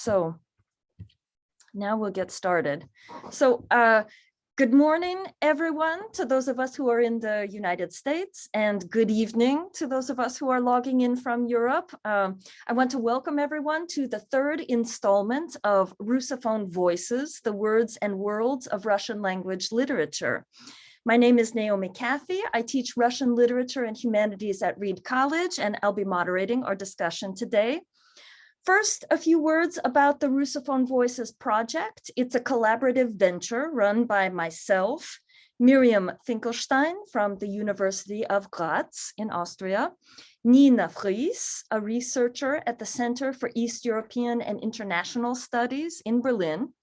So now we'll get started. So good morning, everyone, to those of us who are in the United States, and good evening to those of us who are logging in from Europe. I want to welcome everyone to the third installment of Russophone Voices, the Words and Worlds of Russian Language Literature. My name is Naomi Caffey. I teach Russian literature and humanities at Reed College, and I'll be moderating our discussion today. First, a few words about the Russophone Voices project. It's a collaborative venture run by myself, Miriam Finkelstein from the University of Graz in Austria, Nina Fries, a researcher at the Center for East European and International Studies in Berlin,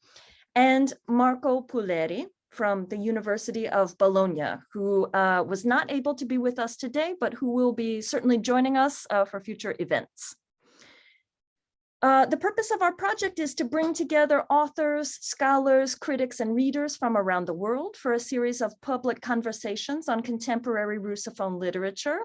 and Marco Puleri from the University of Bologna, who was not able to be with us today, but who will be certainly joining us for future events. The purpose of our project is to bring together authors, scholars, critics, and readers from around the world for a series of public conversations on contemporary Russophone literature.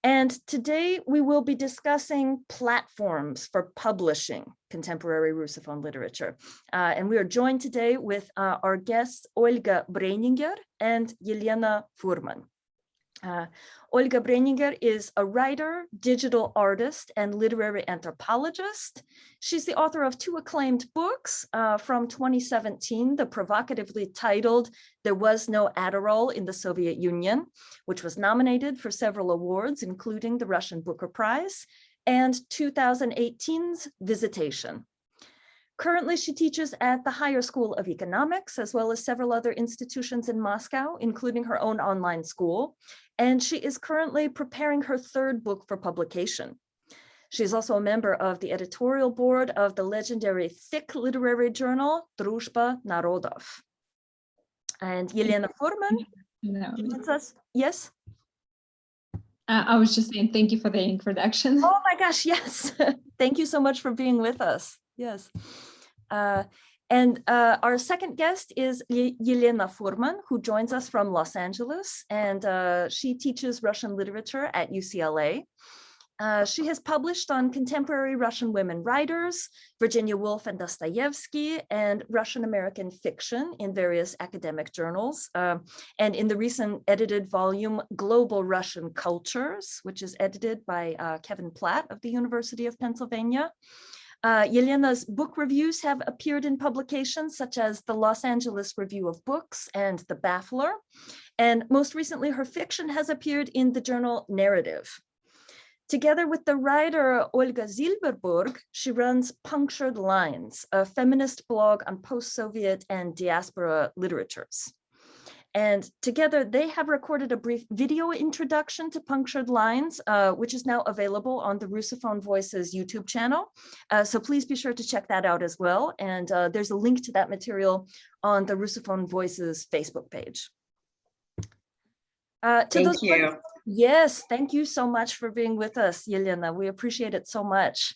And today we will be discussing platforms for publishing contemporary Russophone literature. And we are joined today with our guests, Olga Breininger and Yelena Furman. Olga Breininger is a writer, digital artist, and literary anthropologist. She's the author of two acclaimed books from 2017, the provocatively titled There Was No Adderall in the Soviet Union, which was nominated for several awards, including the Russian Booker Prize, and 2018's Visitation. Currently, she teaches at the Higher School of Economics, as well as several other institutions in Moscow, including her own online school. And she is currently preparing her third book for publication. She is also a member of the editorial board of the legendary thick literary journal, Druzhba, Narodov. And Yelena Furman joins us. Yes? I was just saying thank you for the introduction. Oh my gosh, yes. Thank you so much for being with us. Yes. And our second guest is Yelena Furman, who joins us from Los Angeles, and she teaches Russian literature at UCLA. She has published on contemporary Russian women writers, Virginia Woolf and Dostoevsky, and Russian-American fiction in various academic journals. And in the recent edited volume, Global Russian Cultures, which is edited by Kevin Platt of the University of Pennsylvania. Yelena's book reviews have appeared in publications such as the Los Angeles Review of Books and the Baffler. And most recently, her fiction has appeared in the journal Narrative. Together with the writer Olga Zilberbourg, she runs Punctured Lines, a feminist blog on post-Soviet and diaspora literatures. And together they have recorded a brief video introduction to Punctured Lines, which is now available on the Russophone Voices YouTube channel. So please be sure to check that out as well. And there's a link to that material on the Russophone Voices Facebook page. Thank you. Yes, thank you so much for being with us, Yelena. We appreciate it so much.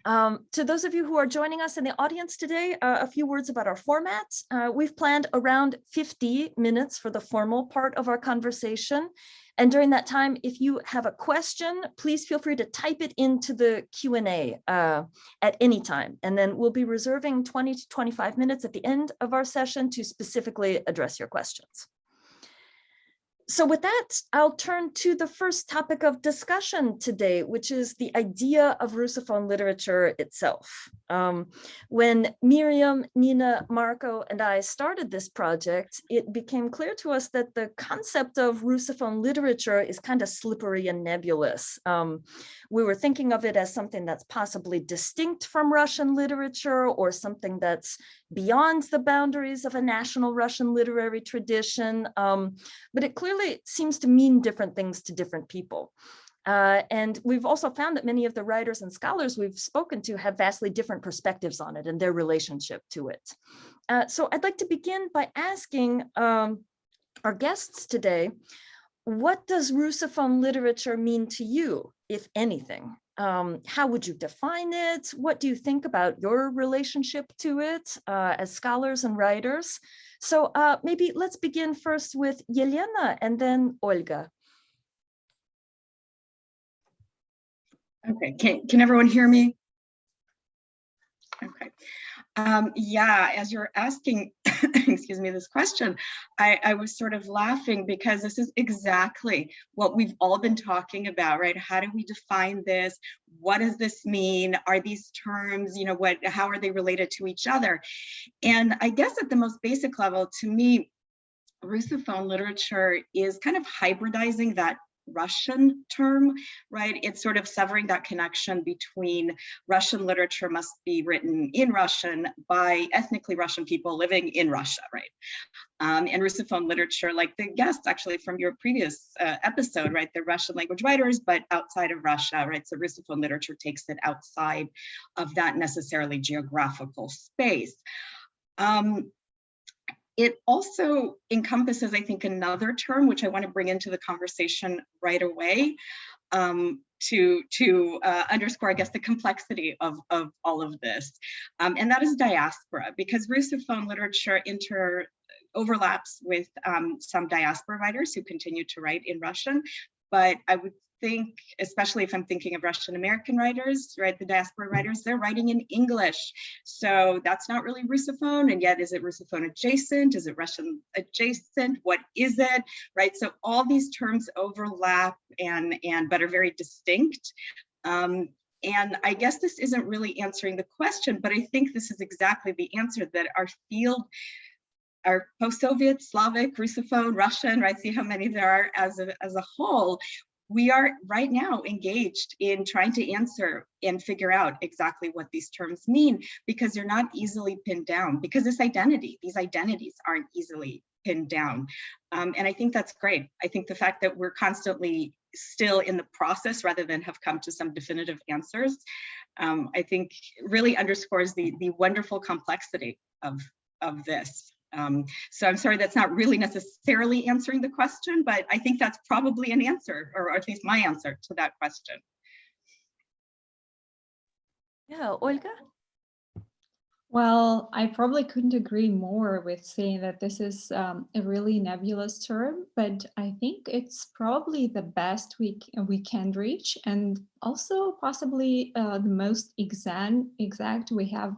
To those of you who are joining us in the audience today, a few words about our format. We've planned around 50 minutes for the formal part of our conversation. And during that time, if you have a question, please feel free to type it into the Q&A at any time. And then we'll be reserving 20 to 25 minutes at the end of our session to specifically address your questions. So with that, I'll turn to the first topic of discussion today, which is the idea of Russophone literature itself. When Miriam, Nina, Marco, and I started this project, it became clear to us that the concept of Russophone literature is kind of slippery and nebulous. We were thinking of it as something that's possibly distinct from Russian literature or something that's beyond the boundaries of a national Russian literary tradition, but it clearly seems to mean different things to different people. And we've also found that many of the writers and scholars we've spoken to have vastly different perspectives on it and their relationship to it. So I'd like to begin by asking our guests today, what does Russophone literature mean to you, if anything? How would you define it? What do you think about your relationship to it as scholars and writers? So maybe let's begin first with Yelena and then Olga. Okay, can everyone hear me? Okay. Yeah, as you're asking, excuse me, this question, I was sort of laughing because this is exactly what we've all been talking about, right? How do we define this? What does this mean? Are these terms, how are they related to each other? And I guess at the most basic level, to me, Russophone literature is kind of hybridizing that Russian term, right? It's sort of severing that connection between Russian literature must be written in Russian by ethnically Russian people living in Russia, right? And Russophone literature, like the guests actually from your previous episode, right? The Russian language writers, but outside of Russia, right? So Russophone literature takes it outside of that necessarily geographical space. It also encompasses, I think, another term, which I want to bring into the conversation right away, to underscore, I guess, the complexity of all of this. And that is diaspora, because Russophone literature overlaps with some diaspora writers who continue to write in Russian. But I would think, especially if I'm thinking of Russian American writers, right, the diaspora writers, they're writing in English. So that's not really Russophone, and yet is it Russophone adjacent? Is it Russian adjacent? What is it, right? So all these terms overlap but are very distinct. And I guess this isn't really answering the question, but I think this is exactly the answer, that our field, our post-Soviet, Slavic, Russophone, Russian, right? See how many there are as a whole. We are right now engaged in trying to answer and figure out exactly what these terms mean, because they're not easily pinned down, because these identities aren't easily pinned down. And I think that's great. I think the fact that we're constantly still in the process rather than have come to some definitive answers, I think really underscores the wonderful complexity of this. So I'm sorry, that's not really necessarily answering the question, but I think that's probably an answer, or at least my answer to that question. Yeah, Olga? Well, I probably couldn't agree more with saying that this is a really nebulous term, but I think it's probably the best we can reach, and also possibly the most exact we have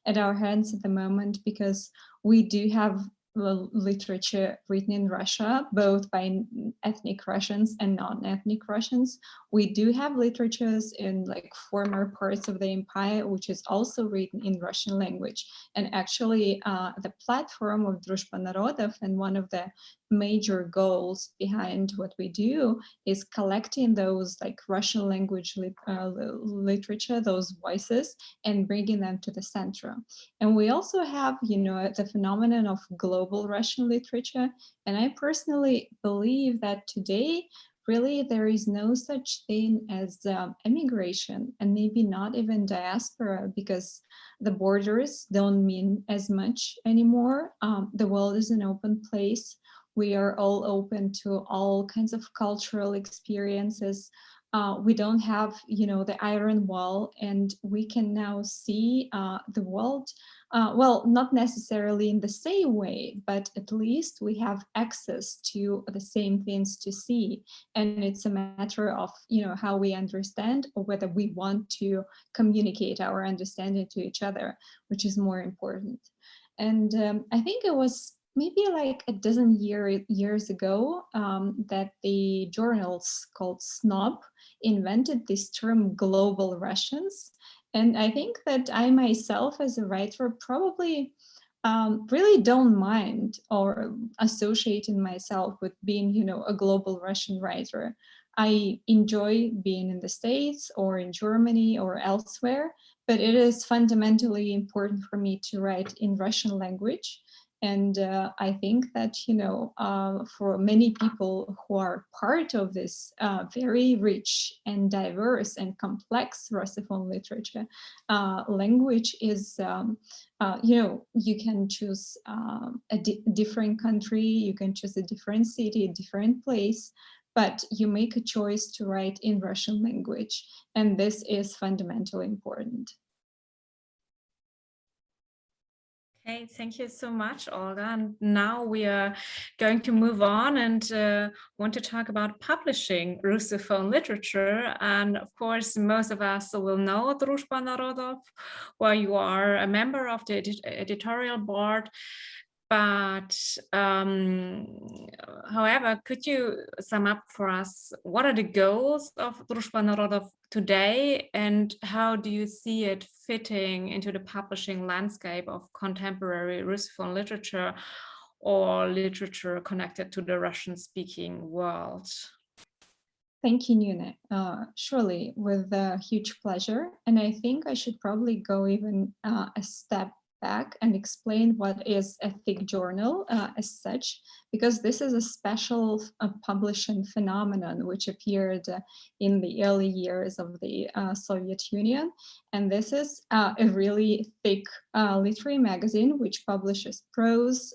at our hands at the moment, because we do have literature written in Russia, both by ethnic Russians and non-ethnic Russians. We do have literatures in like former parts of the empire, which is also written in Russian language. And actually the platform of Druzhba narodov, and one of the major goals behind what we do, is collecting those like Russian language literature, those voices, and bringing them to the center. And we also have, the phenomenon of global Russian literature. And I personally believe that today, really, there is no such thing as immigration, and maybe not even diaspora, because the borders don't mean as much anymore. The world is an open place. We are all open to all kinds of cultural experiences. We don't have, the Iron Wall, and we can now see the world, well, not necessarily in the same way, but at least we have access to the same things to see. And it's a matter of, how we understand, or whether we want to communicate our understanding to each other, which is more important. And I think it was maybe like a dozen years ago that the journals called Snob invented this term global Russians. And I think that I myself as a writer probably really don't mind or associating myself with being, a global Russian writer. I enjoy being in the States or in Germany or elsewhere, but it is fundamentally important for me to write in Russian language. And I think that, for many people who are part of this very rich and diverse and complex Russophone literature, language is, you can choose a different country, you can choose a different city, a different place, but you make a choice to write in Russian language. And this is fundamentally important. Okay, thank you so much, Olga. And now we are going to move on and want to talk about publishing Russophone literature. And of course, most of us will know Druzhba Narodov, where you are a member of the editorial board. But however, could you sum up for us what are the goals of Druzhba Narodov today, and how do you see it fitting into the publishing landscape of contemporary Russophone literature or literature connected to the Russian-speaking world? Thank you, Nune. Surely, with huge pleasure. And I think I should probably go even a step back and explain what is a thick journal as such, because this is a special publishing phenomenon which appeared in the early years of the Soviet Union. And this is a really thick literary magazine which publishes prose,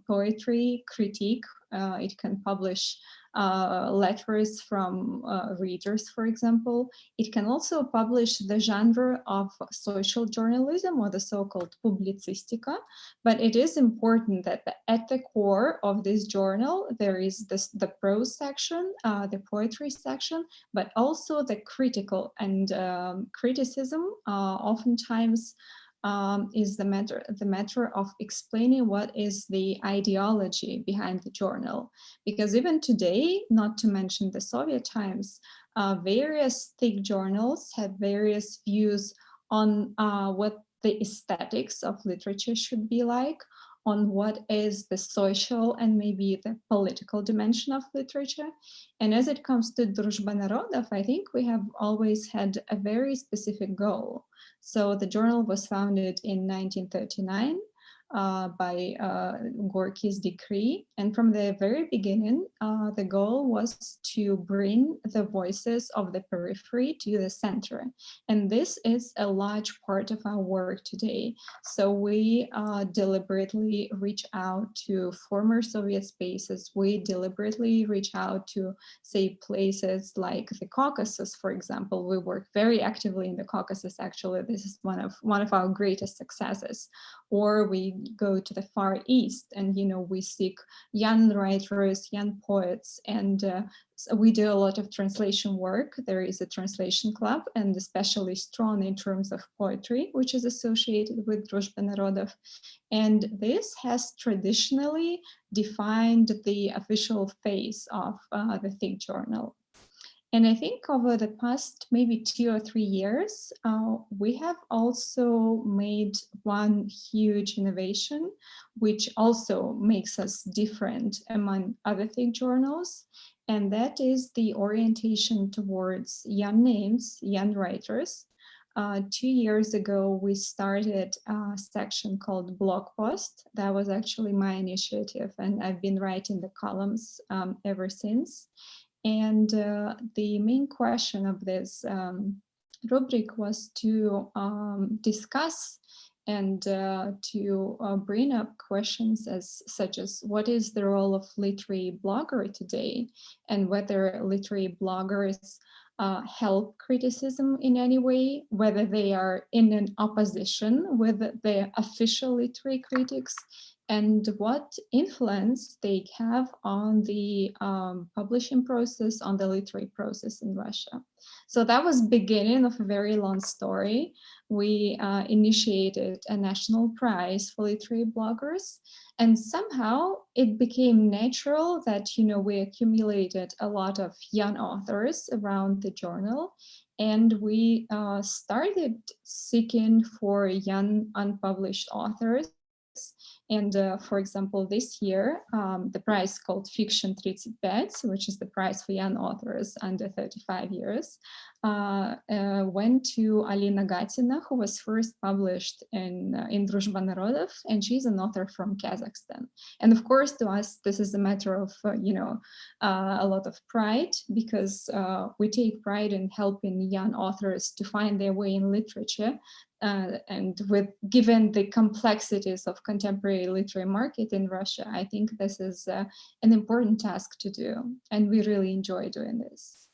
poetry, critique. It can publish letters from readers, for example. It can also publish the genre of social journalism, or the so-called publicistica. But it is important that at the core of this journal, there is the prose section, the poetry section, but also the critical and criticism oftentimes is the matter of explaining what is the ideology behind the journal. Because even today, not to mention the Soviet times, various thick journals have various views on what the aesthetics of literature should be like, on what is the social and maybe the political dimension of literature. And as it comes to Druzhba Narodov, I think we have always had a very specific goal. So the journal was founded in 1939 by Gorky's decree. And from the very beginning, the goal was to bring the voices of the periphery to the center. And this is a large part of our work today. So we deliberately reach out to former Soviet spaces. We deliberately reach out to, say, places like the Caucasus, for example. We work very actively in the Caucasus, actually. This is one of our greatest successes. Or we go to the Far East and, we seek young writers, young poets, and so we do a lot of translation work. There is a translation club, and especially strong in terms of poetry, which is associated with Druzhba Narodov. And this has traditionally defined the official face of the thick journal. And I think over the past maybe 2 or 3 years, we have also made one huge innovation, which also makes us different among other thick journals. And that is the orientation towards young names, young writers. 2 years ago, we started a section called Blog Post. That was actually my initiative, and I've been writing the columns ever since. And the main question of this rubric was to discuss and to bring up questions such as what is the role of literary blogger today, and whether literary bloggers help criticism in any way, whether they are in an opposition with the official literary critics, and what influence they have on the publishing process, on the literary process in Russia. So that was beginning of a very long story. We initiated a national prize for literary bloggers, and somehow it became natural that, we accumulated a lot of young authors around the journal, and we started seeking for young unpublished authors. And for example, this year, the prize called Fiction 35, which is the prize for young authors under 35 years, went to Alina Gatina, who was first published in Druzhba Narodov, and she's an author from Kazakhstan. And of course, to us, this is a matter of, a lot of pride, because we take pride in helping young authors to find their way in literature. And given the complexities of contemporary literary market in Russia, I think this is an important task to do, and we really enjoy doing this.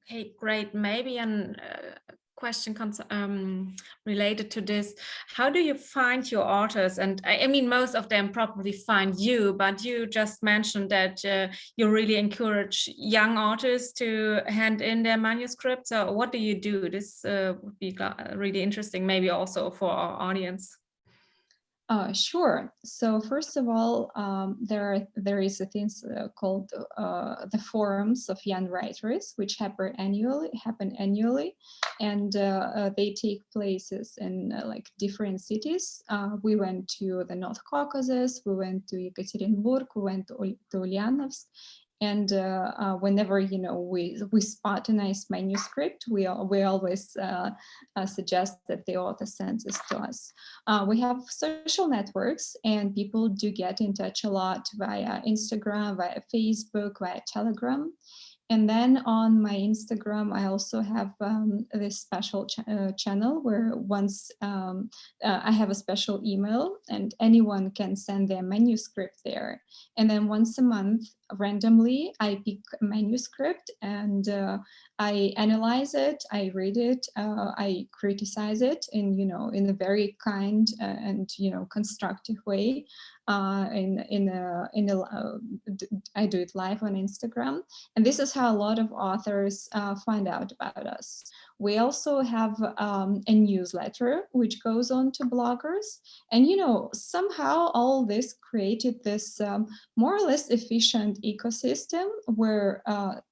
Okay, great. Maybe a question related to this. How do you find your authors? And I mean, most of them probably find you, but you just mentioned that you really encourage young authors to hand in their manuscripts. So what do you do? This would be really interesting, maybe also for our audience. Sure. So first of all, there is a thing called the forums of young writers, which happen annually, and they take places in like different cities. We went to the North Caucasus, we went to Yekaterinburg, we went to Ulyanovsk. And whenever we spot a nice manuscript, we always suggest that the author sends this to us. We have social networks, and people do get in touch a lot via Instagram, via Facebook, via Telegram. And then on my Instagram, I also have this special channel where once I have a special email, and anyone can send their manuscript there. And then once a month, randomly, I pick a manuscript and I analyze it, I read it, I criticize it in a very kind and constructive way. I do it live on Instagram, and this is how a lot of authors find out about us. We also have a newsletter which goes on to bloggers, and somehow all this created this more or less efficient ecosystem where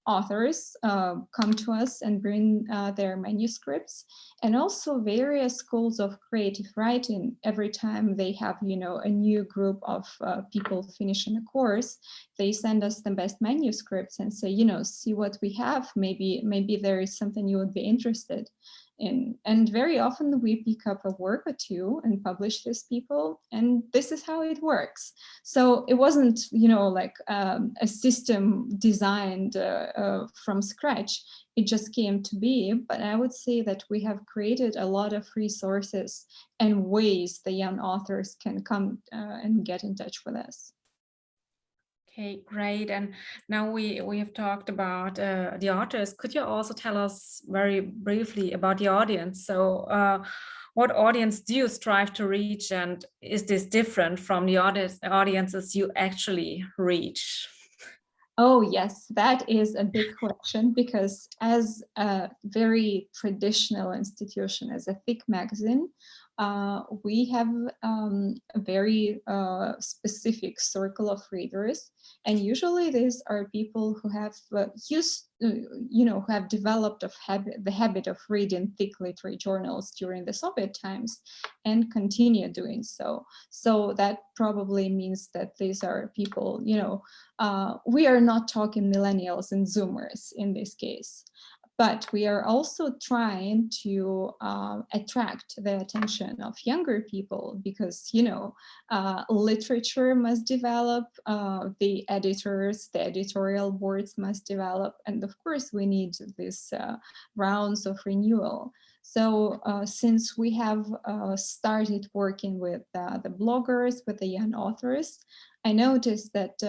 authors come to us and bring their manuscripts, and also various schools of creative writing. Every time they have a new group of people finishing a course, they send us the best manuscripts and say, see what we have, maybe there is something you would be interested in. And very often we pick up a work or two and publish these people, and this is how it works. So it wasn't like a system designed from scratch. It just came to be. But I would say that we have created a lot of resources and ways the young authors can come and get in touch with us. Okay, great. And now we have talked about the authors. Could you also tell us very briefly about the audience? So what audience do you strive to reach, and is this different from the audiences you actually reach? Oh, yes, that is a big question, because as a very traditional institution, as a thick magazine, we have a very specific circle of readers, and usually these are people who have who have developed the habit of reading thick literary journals during the Soviet times and continue doing so. So that probably means that these are people, we are not talking millennials and Zoomers in this case. But we are also trying to attract the attention of younger people, because, literature must develop, the editors, the editorial boards must develop, and of course we need these rounds of renewal. So since we have started working with the bloggers, with the young authors, I noticed that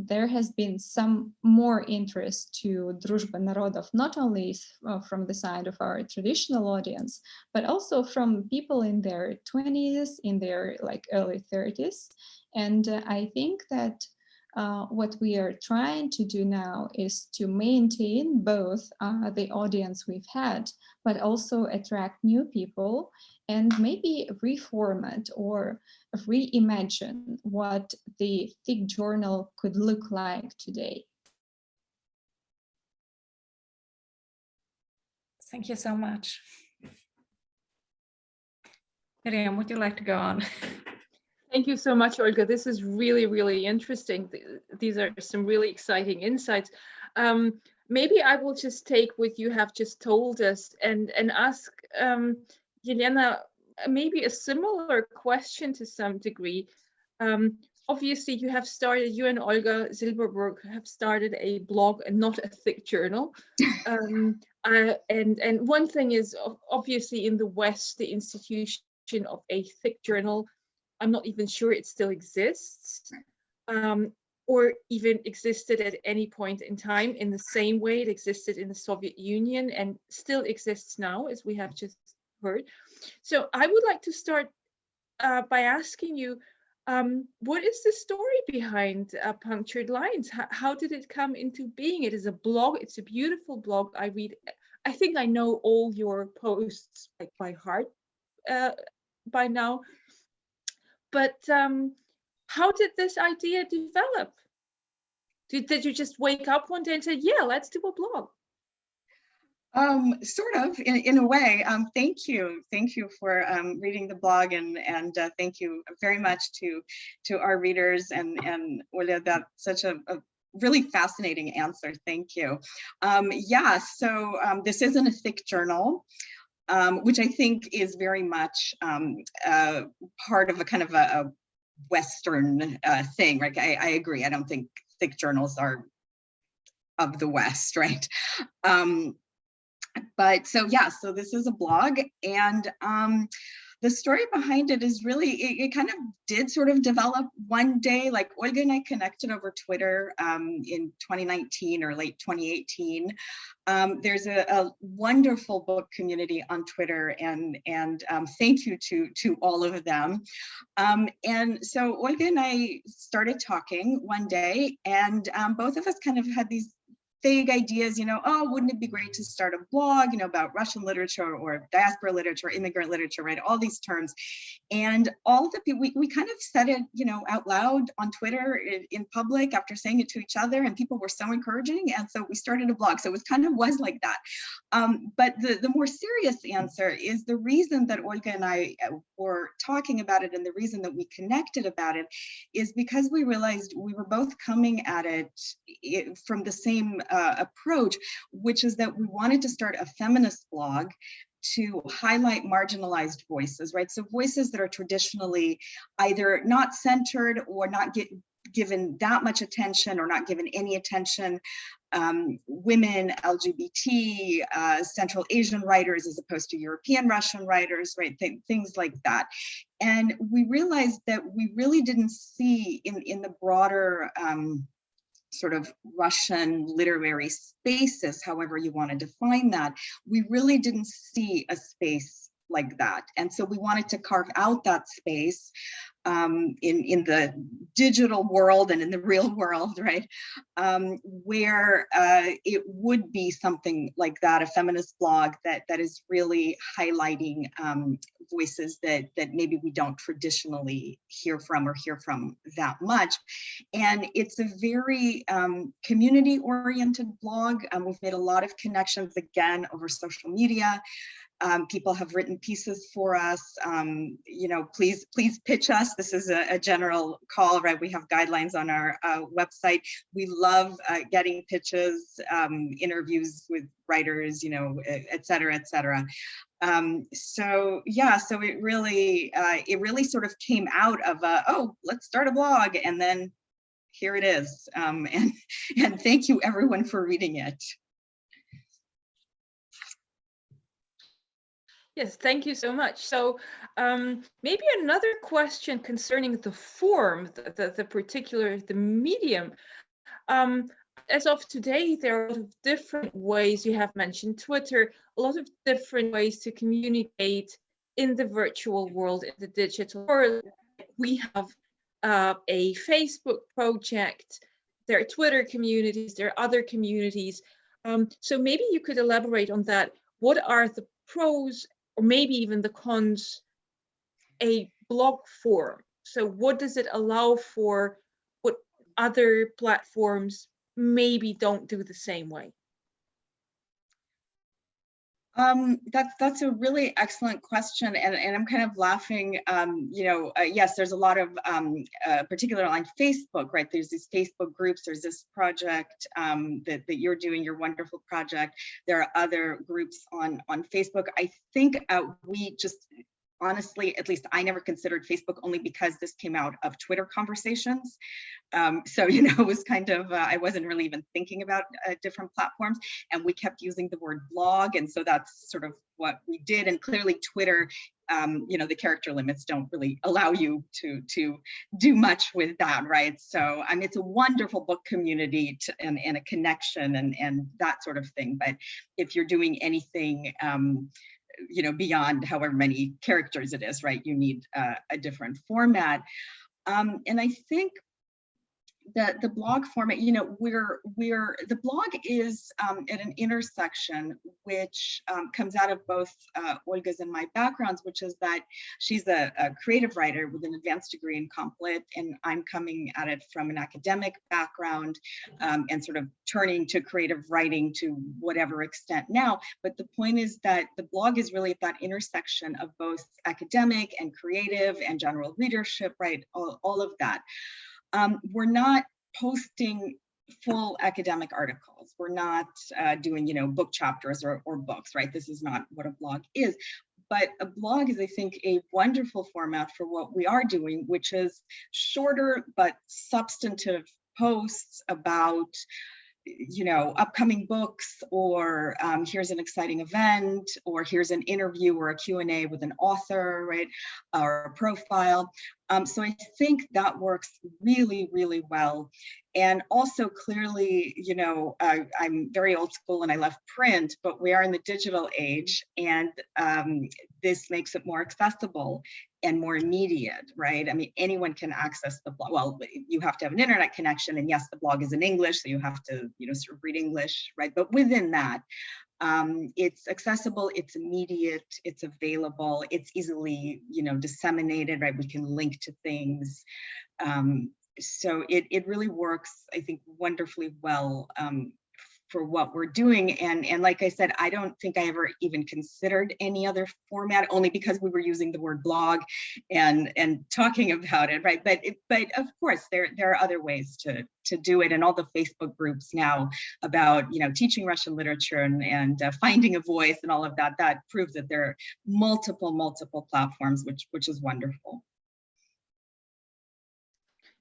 there has been some more interest to Druzhba narodov, not only from the side of our traditional audience, but also from people in their 20s, in their early 30s. And I think that what we are trying to do now is to maintain both the audience we've had, but also attract new people, and maybe reformat or reimagine what the thick journal could look like today. Thank you so much. Miriam, would you like to go on? Thank you so much, Olga. This is really, really interesting. These are some really exciting insights. Maybe I will just take what you have just told us and ask Yelena maybe a similar question to some degree. Obviously, you and Olga Zilberbourg have started a blog and not a thick journal. And one thing is, obviously in the West, the institution of a thick journal, I'm not even sure it still exists. or even existed at any point in time in the same way it existed in the Soviet Union and still exists now, as we have just heard. So I would like to start by asking you, what is the story behind Punctured Lines? How did it come into being? It is a blog. It's a beautiful blog. I think I know all your posts like by heart by now. But how did this idea develop? Did you just wake up one day and say, yeah, let's do a blog? Sort of, in a way. Thank you for reading the blog, and thank you very much to our readers and Olia. That's such a really fascinating answer. Thank you. Yeah, so this isn't a thick journal, which I think is very much part of a kind of a Western thing, right? I agree. I don't think thick journals are of the West, right? But so yeah, so this is a blog, and the story behind it is really, it kind of did sort of develop one day. Like Olga and I connected over Twitter in 2019 or late 2018. There's a wonderful book community on Twitter, and thank you to all of them. And so Olga and I started talking one day, and both of us kind of had these vague ideas, you know, oh, wouldn't it be great to start a blog, you know, about Russian literature or diaspora literature, immigrant literature, right? All these terms. And all of the people, we kind of said it, you know, out loud on Twitter in public after saying it to each other, and people were so encouraging. And so we started a blog. So it was like that. But the more serious answer is the reason that Olga and I were talking about it, and the reason that we connected about it, is because we realized we were both coming at it from the same approach, which is that we wanted to start a feminist blog to highlight marginalized voices, right? So voices that are traditionally either not centered or not given that much attention or not given any attention. Women, LGBT, Central Asian writers as opposed to European Russian writers, right? Things like that. And we realized that we really didn't see in the broader sort of Russian literary spaces, however you want to define that, we really didn't see a space like that. And so we wanted to carve out that space in the digital world and in the real world, right? Where it would be something like that, a feminist blog that is really highlighting voices that maybe we don't traditionally hear from that much. And it's a very community-oriented blog. We've made a lot of connections, again, over social media. People have written pieces for us. You know, please pitch us. This is a general call, right? We have guidelines on our website. We love getting pitches, interviews with writers, you know, et cetera, et cetera. So yeah, so it really sort of came out of oh, let's start a blog, and then here it is. And thank you everyone for reading it. Yes, thank you so much. So maybe another question concerning the form, the medium. As of today, there are a lot of different ways. You have mentioned Twitter, a lot of different ways to communicate in the virtual world, in the digital world. We have a Facebook project, there are Twitter communities, there are other communities. So maybe you could elaborate on that. What are the pros or maybe even the cons, a blog form? So what does it allow for what other platforms maybe don't do the same way? That's a really excellent question, and I'm kind of laughing. You know, yes, there's a lot of, particularly on Facebook, right? There's these Facebook groups. There's this project that you're doing, your wonderful project. There are other groups on Facebook. I think we just, honestly, at least I never considered Facebook, only because this came out of Twitter conversations. So, you know, it was kind of, I wasn't really even thinking about different platforms, and we kept using the word blog. And so that's sort of what we did. And clearly Twitter the character limits don't really allow you to do much with that, right? So it's a wonderful book community and a connection and that sort of thing. But if you're doing anything, beyond however many characters it is, right, you need a different format. And I think that the blog format, the blog is at an intersection which comes out of both Olga's and my backgrounds, which is that she's a creative writer with an advanced degree in comp lit, and I'm coming at it from an academic background and sort of turning to creative writing to whatever extent now. But the point is that the blog is really at that intersection of both academic and creative and general readership, right? All of that. We're not posting full academic articles. We're not doing, book chapters or books, right? This is not what a blog is. But a blog is, I think, a wonderful format for what we are doing, which is shorter but substantive posts about, upcoming books, or here's an exciting event, or here's an interview or a Q&A with an author, right, or a profile. So I think that works really, really well. And also clearly, I'm very old school and I love print, but we are in the digital age, and this makes it more accessible and more immediate, right? I mean, anyone can access the blog. Well, you have to have an internet connection, and yes, the blog is in English, so you have to, sort of read English, right? But within that, it's accessible, it's immediate, it's available, it's easily, disseminated, right? We can link to things. So it really works, I think, wonderfully well for what we're doing. And like I said, I don't think I ever even considered any other format, only because we were using the word blog and talking about it, right? But of course, there are other ways to do it, and all the Facebook groups now about teaching Russian literature and finding a voice and all of that proves that there are multiple platforms, which is wonderful.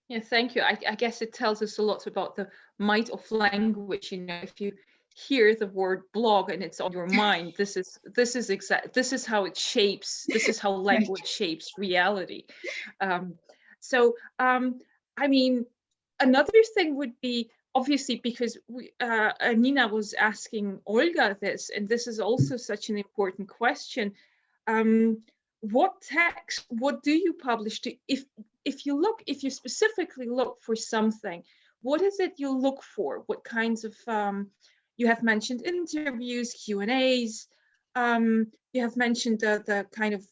Yeah, thank you. I guess it tells us a lot about the might of language. If you hear the word blog and it's on your mind, this is how it shapes. This is how language shapes reality. I mean, another thing would be, obviously, because Nina was asking Olga this, and this is also such an important question. What text? What do you publish? If you specifically look for something, what is it you look for? What kinds of, you have mentioned interviews, Q&As, you have mentioned the kind of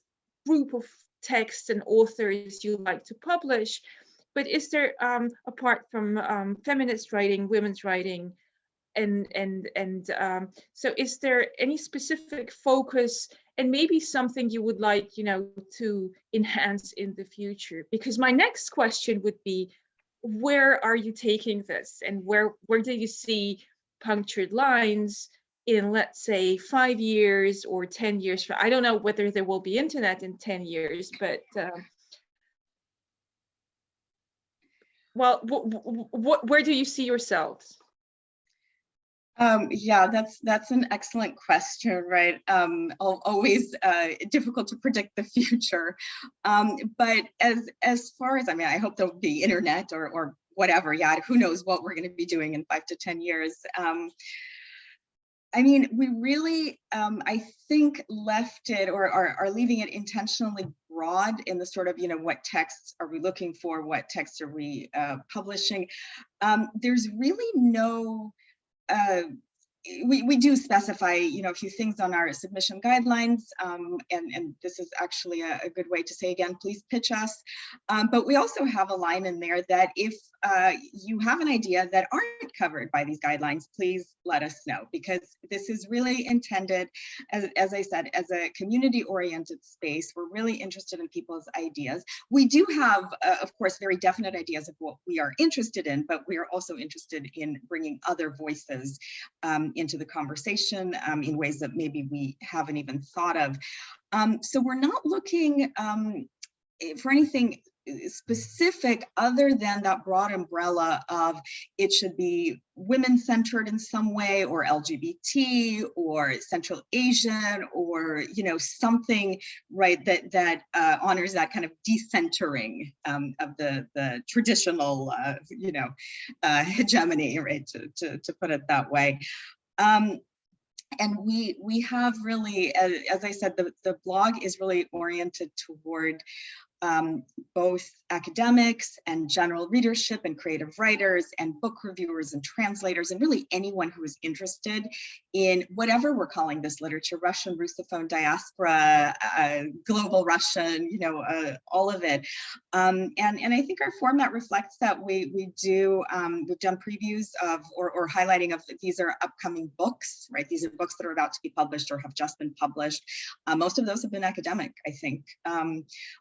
group of texts and authors you like to publish, but is there, apart from feminist writing, women's writing, so is there any specific focus, and maybe something you would like, to enhance in the future? Because my next question would be, where are you taking this, and where do you see Punctured Lines in, let's say, 5 years or 10 years? I don't know whether there will be internet in 10 years, but well, where do you see yourselves? Yeah, that's an excellent question, right? Always difficult to predict the future. But as far as, I hope there'll be internet or whatever. Yeah, who knows what we're going to be doing in 5 to 10 years. We really, I think, left it or are leaving it intentionally broad in the sort of, what texts are we looking for? What texts are we publishing? There's really no, we do specify, a few things on our submission guidelines, and this is actually a good way to say, again, please pitch us. But we also have a line in there that if you have an idea that aren't covered by these guidelines, please let us know, because this is really intended, as I said, as a community-oriented space. We're really interested in people's ideas. We do have, of course, very definite ideas of what we are interested in, but we are also interested in bringing other voices into the conversation in ways that maybe we haven't even thought of. So we're not looking for anything specific other than that broad umbrella of it should be women-centered in some way, or LGBT, or Central Asian, or something, right, that honors that kind of decentering of the traditional hegemony, right, to put it that way. And we have really, as I said, the blog is really oriented toward both academics and general readership and creative writers and book reviewers and translators, and really anyone who is interested in whatever we're calling this literature, Russian, Russophone, diaspora, global Russian, all of it. And I think our format reflects that. We've done previews of or highlighting of, these are upcoming books, right? These are books that are about to be published or have just been published. Most of those have been academic, I think.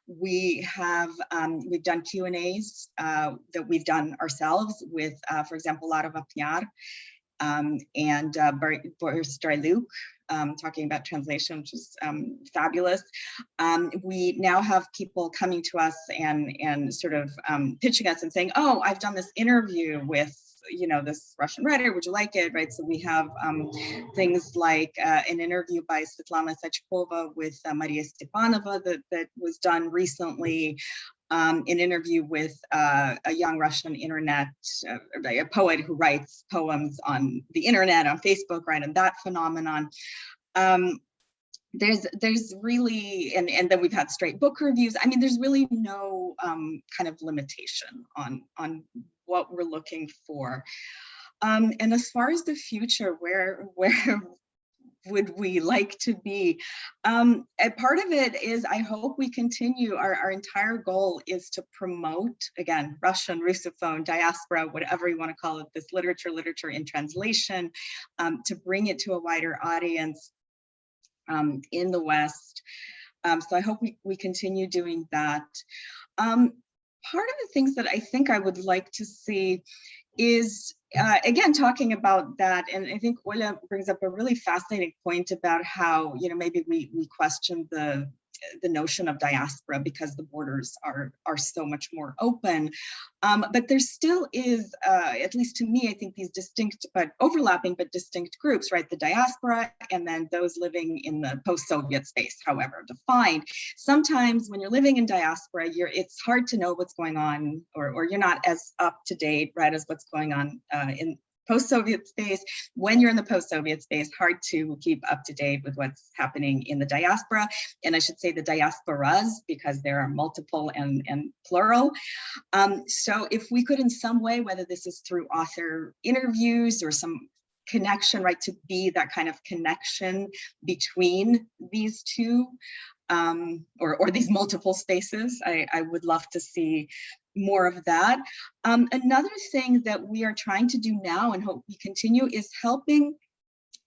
We've done Q&As that we've done ourselves with, for example, narodov and Boris Druzhba, talking about translation, which is fabulous. We now have people coming to us and sort of pitching us and saying, oh, I've done this interview with this Russian writer, would you like it, right? So we have things like an interview by Svetlana Sachkova with Maria Stepanova that was done recently, an interview with a young Russian internet, a poet who writes poems on the internet, on Facebook, right, and that phenomenon. There's really, and then we've had straight book reviews. I mean, there's really no kind of limitation on what we're looking for. And as far as the future, where would we like to be? A part of it is, I hope we continue, our entire goal is to promote, again, Russian, Russophone, diaspora, whatever you want to call it, this literature in translation, to bring it to a wider audience in the West. So I hope we continue doing that. Part of the things that I think I would like to see is, again, talking about that, and I think Olia brings up a really fascinating point about how, maybe we question the notion of diaspora because the borders are so much more open. But there still is, at least to me, I think these distinct but overlapping but distinct groups, right? The diaspora and then those living in the post-Soviet space, however defined. Sometimes when you're living in diaspora, it's hard to know what's going on, or you're not as up to date, right, as what's going on in post-Soviet space. When you're in the post-Soviet space, hard to keep up to date with what's happening in the diaspora. And I should say the diasporas, because there are multiple and plural. So if we could in some way, whether this is through author interviews or some connection, right, to be that kind of connection between these two, or these multiple spaces, I would love to see more of that. Another thing that we are trying to do now and hope we continue is helping,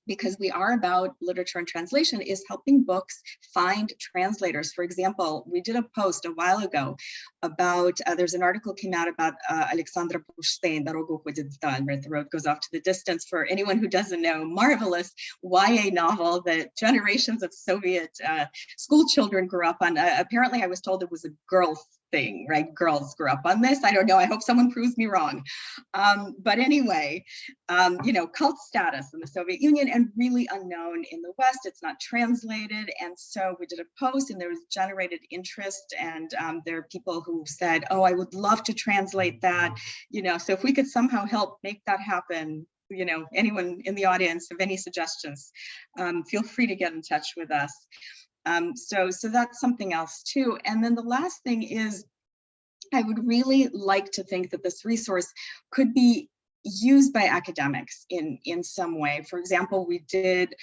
because we are about literature and translation, is helping books find translators. For example, we did a post a while ago about, there's an article came out about Alexandra Pushstein, The Road Goes Off to the Distance. For anyone who doesn't know, marvelous YA novel that generations of Soviet school children grew up on. Apparently, I was told it was a girl thing, right? Girls grew up on this. I don't know. I hope someone proves me wrong. But anyway, cult status in the Soviet Union and really unknown in the West. It's not translated. And so we did a post and there was generated interest. And there are people who said, oh, I would love to translate that. So if we could somehow help make that happen, anyone in the audience have any suggestions, feel free to get in touch with us. So that's something else too. And then the last thing is, I would really like to think that this resource could be used by academics in some way. For example, we did,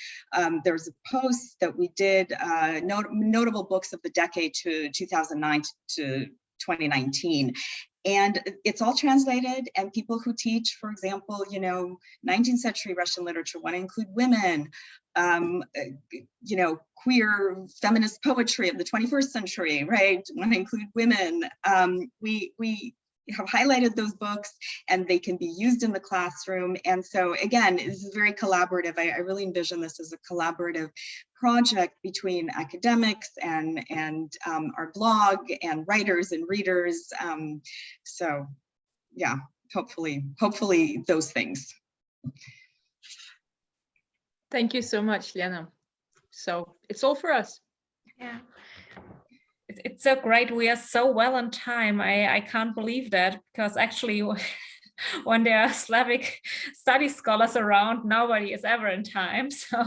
there's a post that we did, notable books of the decade to 2009 to 2019. And it's all translated, and people who teach, for example, 19th century Russian literature want to include women, queer feminist poetry of the 21st century, right? Want to include women. We have highlighted those books, and they can be used in the classroom. And so again, this is very collaborative. I really envision this as a collaborative project between academics and our blog and writers and readers. So yeah, hopefully those things. Thank you so much, Lena. So it's all for us. Yeah. It's so great. We are so well on time. I can't believe that, because actually when there are Slavic study scholars around, nobody is ever in time. So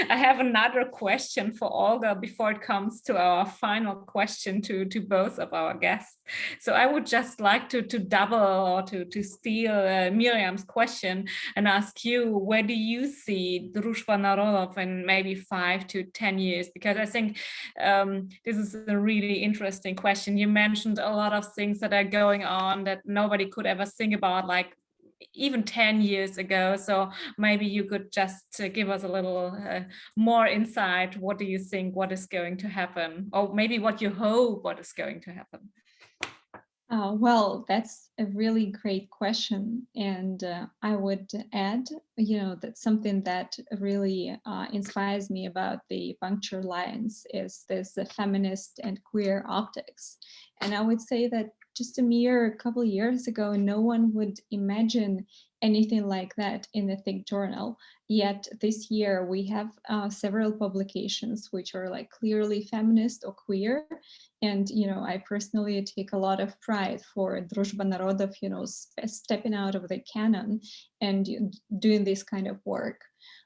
I have another question for Olga before it comes to our final question to both of our guests. So I would just like to double or to steal Miriam's question and ask you, where do you see Druzhba narodov in maybe 5 to 10 years? Because I think this is a really interesting question. You mentioned a lot of things that are going on that nobody could ever think about, like even 10 years ago. So maybe you could just give us a little more insight. What do you think, what is going to happen? Or maybe what you hope what is going to happen? Well, that's a really great question. And I would add, that something that really inspires me about the Punctured Lines is this feminist and queer optics. And I would say that just a mere couple of years ago, no one would imagine anything like that in a thick journal. Yet this year we have several publications which are like clearly feminist or queer. And, I personally take a lot of pride for Druzhba narodov, stepping out of the canon and doing this kind of work.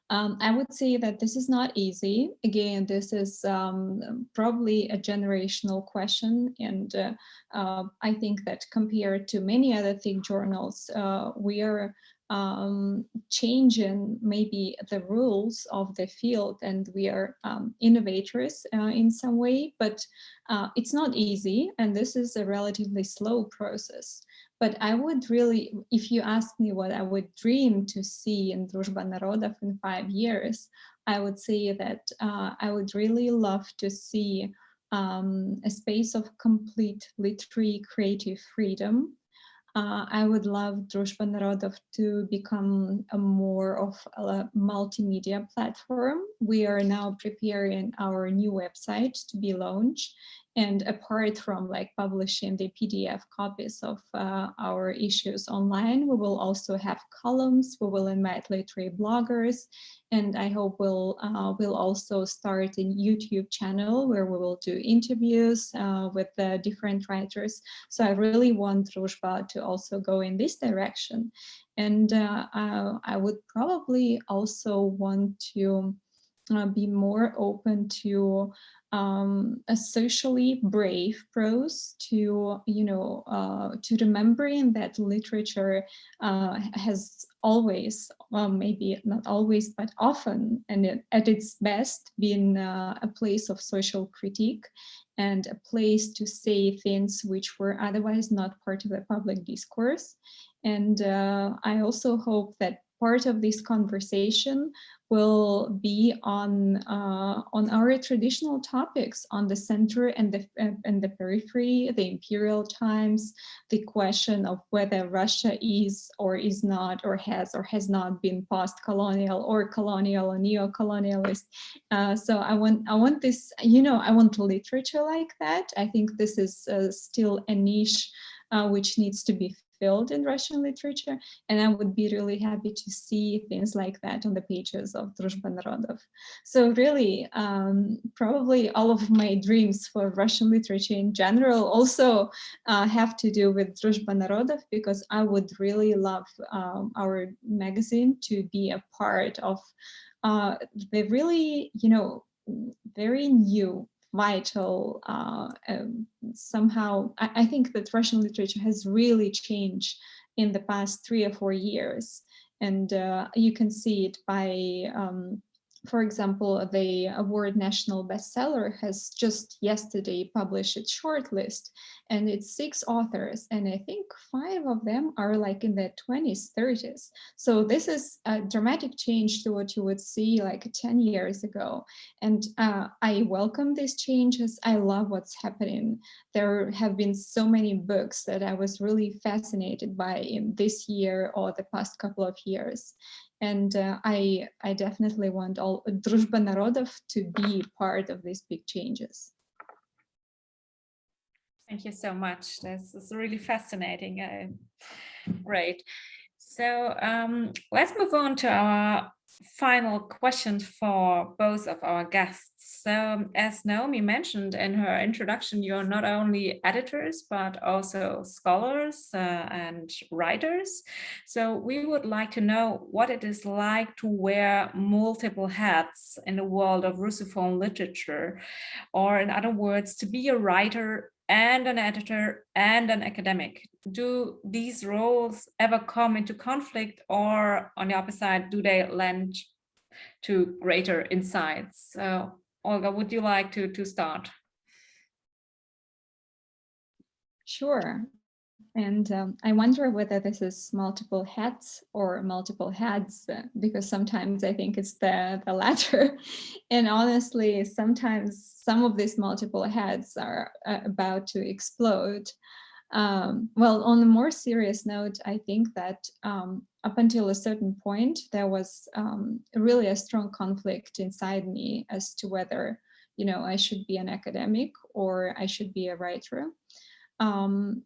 I would say that this is not easy. Again, this is probably a generational question. And I think that compared to many other thick journals, we are changing maybe the rules of the field, and we are innovators in some way, but it's not easy, and this is a relatively slow process. But I would really, if you ask me what I would dream to see in Druzhba narodov in 5 years, I would say that I would really love to see a space of complete literary creative freedom. I would love Druzhba narodov to become a more of a multimedia platform. We are now preparing our new website to be launched. And apart from like publishing the PDF copies of our issues online, we will also have columns. We will invite literary bloggers, and I hope we'll also start a YouTube channel where we will do interviews with different writers. So I really want Druzhba to also go in this direction, and I would probably also want to be more open to a socially brave prose, to to remembering that literature has always, well, maybe not always, but often, and at its best, been a place of social critique and a place to say things which were otherwise not part of the public discourse. And I also hope that part of this conversation will be on our traditional topics, on the center and the periphery, the imperial times, the question of whether Russia is or is not, or has not been post-colonial or colonial or neo-colonialist. So I want this, I want literature like that. I think this is still a niche which needs to be filled in Russian literature, and I would be really happy to see things like that on the pages of Druzhba narodov. So really, probably all of my dreams for Russian literature in general also have to do with Druzhba narodov, because I would really love our magazine to be a part of the really, very new, vital, somehow, I think that Russian literature has really changed in the past 3 or 4 years. And you can see it by For example, the award national bestseller has just yesterday published its shortlist, and it's 6 authors, and I think 5 of them are like in their 20s, 30s. So this is a dramatic change to what you would see like 10 years ago. And I welcome these changes. I love what's happening. There have been so many books that I was really fascinated by in this year or the past couple of years. And I definitely want all Druzhba narodov to be part of these big changes. Thank you so much. This is really fascinating. Great. So let's move on to our final question for both of our guests. So as Naomi mentioned in her introduction, you're not only editors, but also scholars and writers. So we would like to know what it is like to wear multiple hats in the world of Russophone literature, or in other words, to be a writer and an editor and an academic. Do these roles ever come into conflict, or on the opposite side, do they lend to greater insights? So Olga, would you like to start? Sure. And I wonder whether this is multiple hats or multiple heads, because sometimes I think it's the latter. And honestly, sometimes some of these multiple heads are about to explode. Well, on a more serious note, I think that up until a certain point, there was really a strong conflict inside me as to whether, I should be an academic or I should be a writer.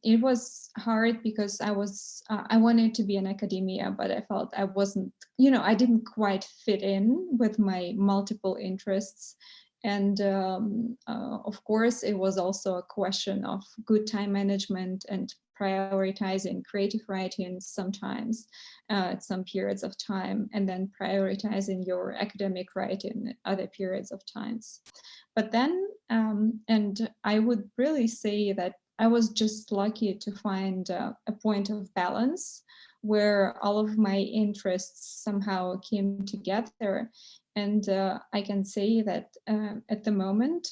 It was hard because I wanted to be in academia, but I felt I wasn't, I didn't quite fit in with my multiple interests. And of course, it was also a question of good time management and prioritizing creative writing sometimes at some periods of time, and then prioritizing your academic writing at other periods of times. But then, and I would really say that I was just lucky to find a point of balance where all of my interests somehow came together. And I can say that at the moment,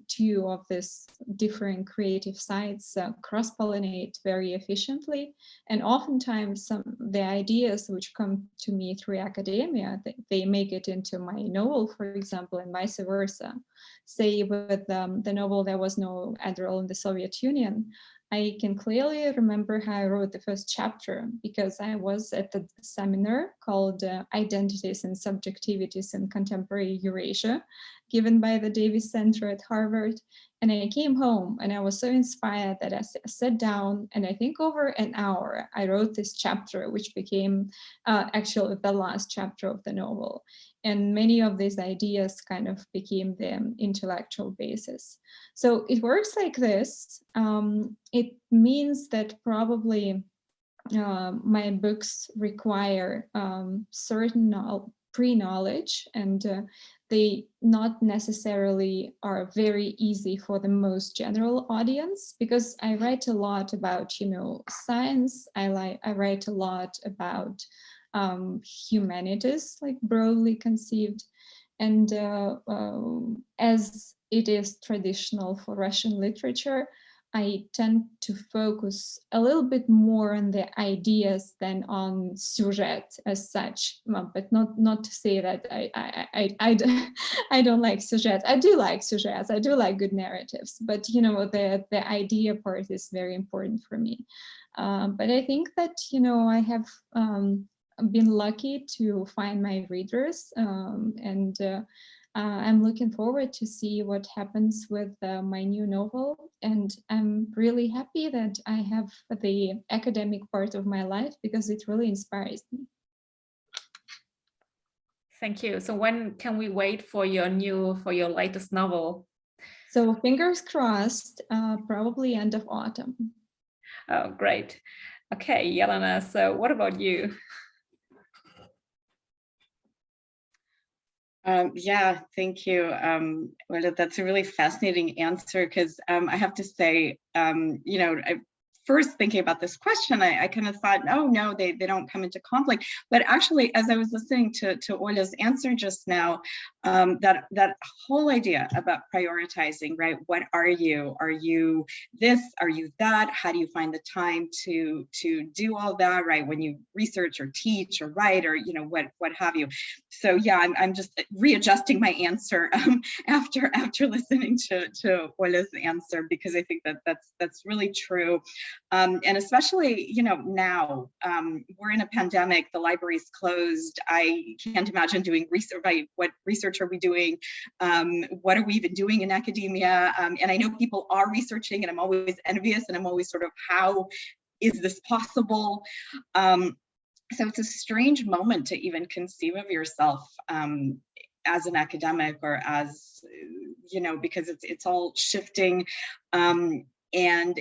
2 of these different creative sides cross-pollinate very efficiently. And oftentimes the ideas which come to me through academia, they make it into my novel, for example, and vice versa. Say with the novel There Was No Adderall in the Soviet Union, I can clearly remember how I wrote the first chapter because I was at the seminar called Identities and Subjectivities in Contemporary Eurasia, given by the Davis Center at Harvard. And I came home and I was so inspired that I sat down, and I think over an hour, I wrote this chapter, which became actually the last chapter of the novel. And many of these ideas kind of became the intellectual basis. So it works like this. It means that probably my books require certain pre-knowledge, and they not necessarily are very easy for the most general audience, because I write a lot about, science. I write a lot about humanities, like broadly conceived. And as it is traditional for Russian literature, I tend to focus a little bit more on the ideas than on sujet as such, but not to say that I don't like sujets. I do like sujets. I do like good narratives, but the idea part is very important for me. But I think that I have been lucky to find my readers, and I'm looking forward to see what happens with my new novel. And I'm really happy that I have the academic part of my life because it really inspires me. Thank you. So when can we wait for your latest novel? So fingers crossed, probably end of autumn. Oh, great. Okay, Yelena, so what about you? Yeah, thank you. Well, that's a really fascinating answer because I have to say, first thinking about this question, I kind of thought, oh no, they don't come into conflict. But actually, as I was listening to Olia's answer just now, that whole idea about prioritizing, right? What are you? Are you this? Are you that? How do you find the time to do all that, right? When you research or teach or write or what have you. So yeah, I'm just readjusting my answer after listening to Olia's answer, because I think that's really true. And especially, now we're in a pandemic, the library's closed. I can't imagine doing research, right? What research are we doing? What are we even doing in academia? And I know people are researching, and I'm always envious, and I'm always sort of, how is this possible? So it's a strange moment to even conceive of yourself as an academic, or as, because it's all shifting. And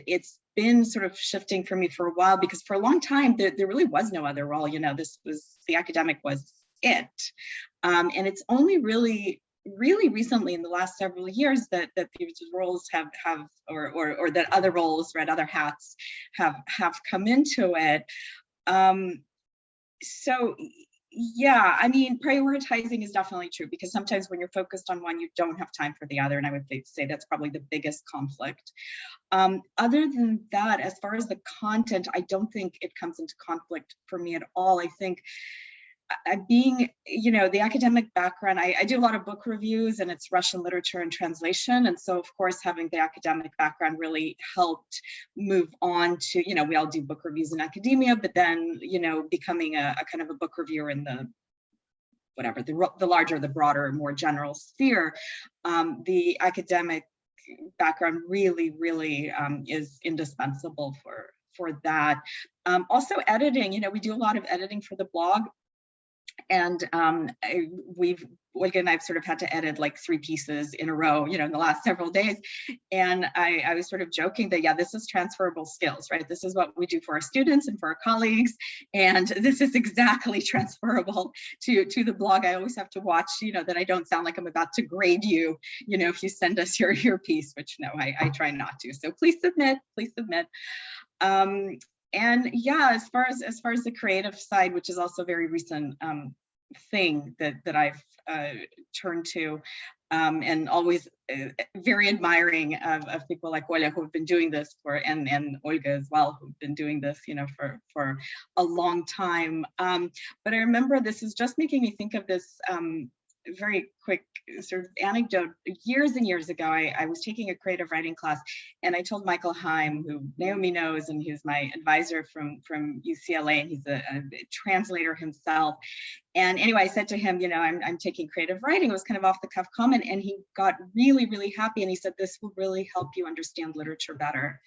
it's been sort of shifting for me for a while, because for a long time, there really was no other role. This was, the academic was it. And it's only really recently, in the last several years, that these roles have or that other roles, right, other hats have come into it. So yeah, I mean, prioritizing is definitely true, because sometimes when you're focused on one, you don't have time for the other. And I would say that's probably the biggest conflict. Other than that, as far as the content, I don't think it comes into conflict for me at all. I think being, the academic background, I do a lot of book reviews, and it's Russian literature and translation. And so, of course, having the academic background really helped move on to, we all do book reviews in academia, but then, becoming a kind of a book reviewer in the, whatever, the larger, the broader, more general sphere. The academic background really is indispensable for that. Also editing, we do a lot of editing for the blog. And Olga and I've sort of had to edit like 3 pieces in a row, in the last several days. And I was sort of joking that, yeah, this is transferable skills, right? This is what we do for our students and for our colleagues. And this is exactly transferable to the blog. I always have to watch, that I don't sound like I'm about to grade you, if you send us your piece, which no, I try not to. So please submit. And yeah, as far as the creative side, which is also a very recent thing that I've turned to, and always very admiring of people like Olia, who have been doing this and Olga as well, who've been doing this, for a long time. But I remember, this is just making me think of this very quick sort of anecdote. Years and years ago, I was taking a creative writing class, and I told Michael Heim, who Naomi knows, and he's my advisor from UCLA, and he's a translator himself. And anyway, I said to him, I'm taking creative writing. It was kind of off the cuff comment, and he got really happy, and he said, this will really help you understand literature better.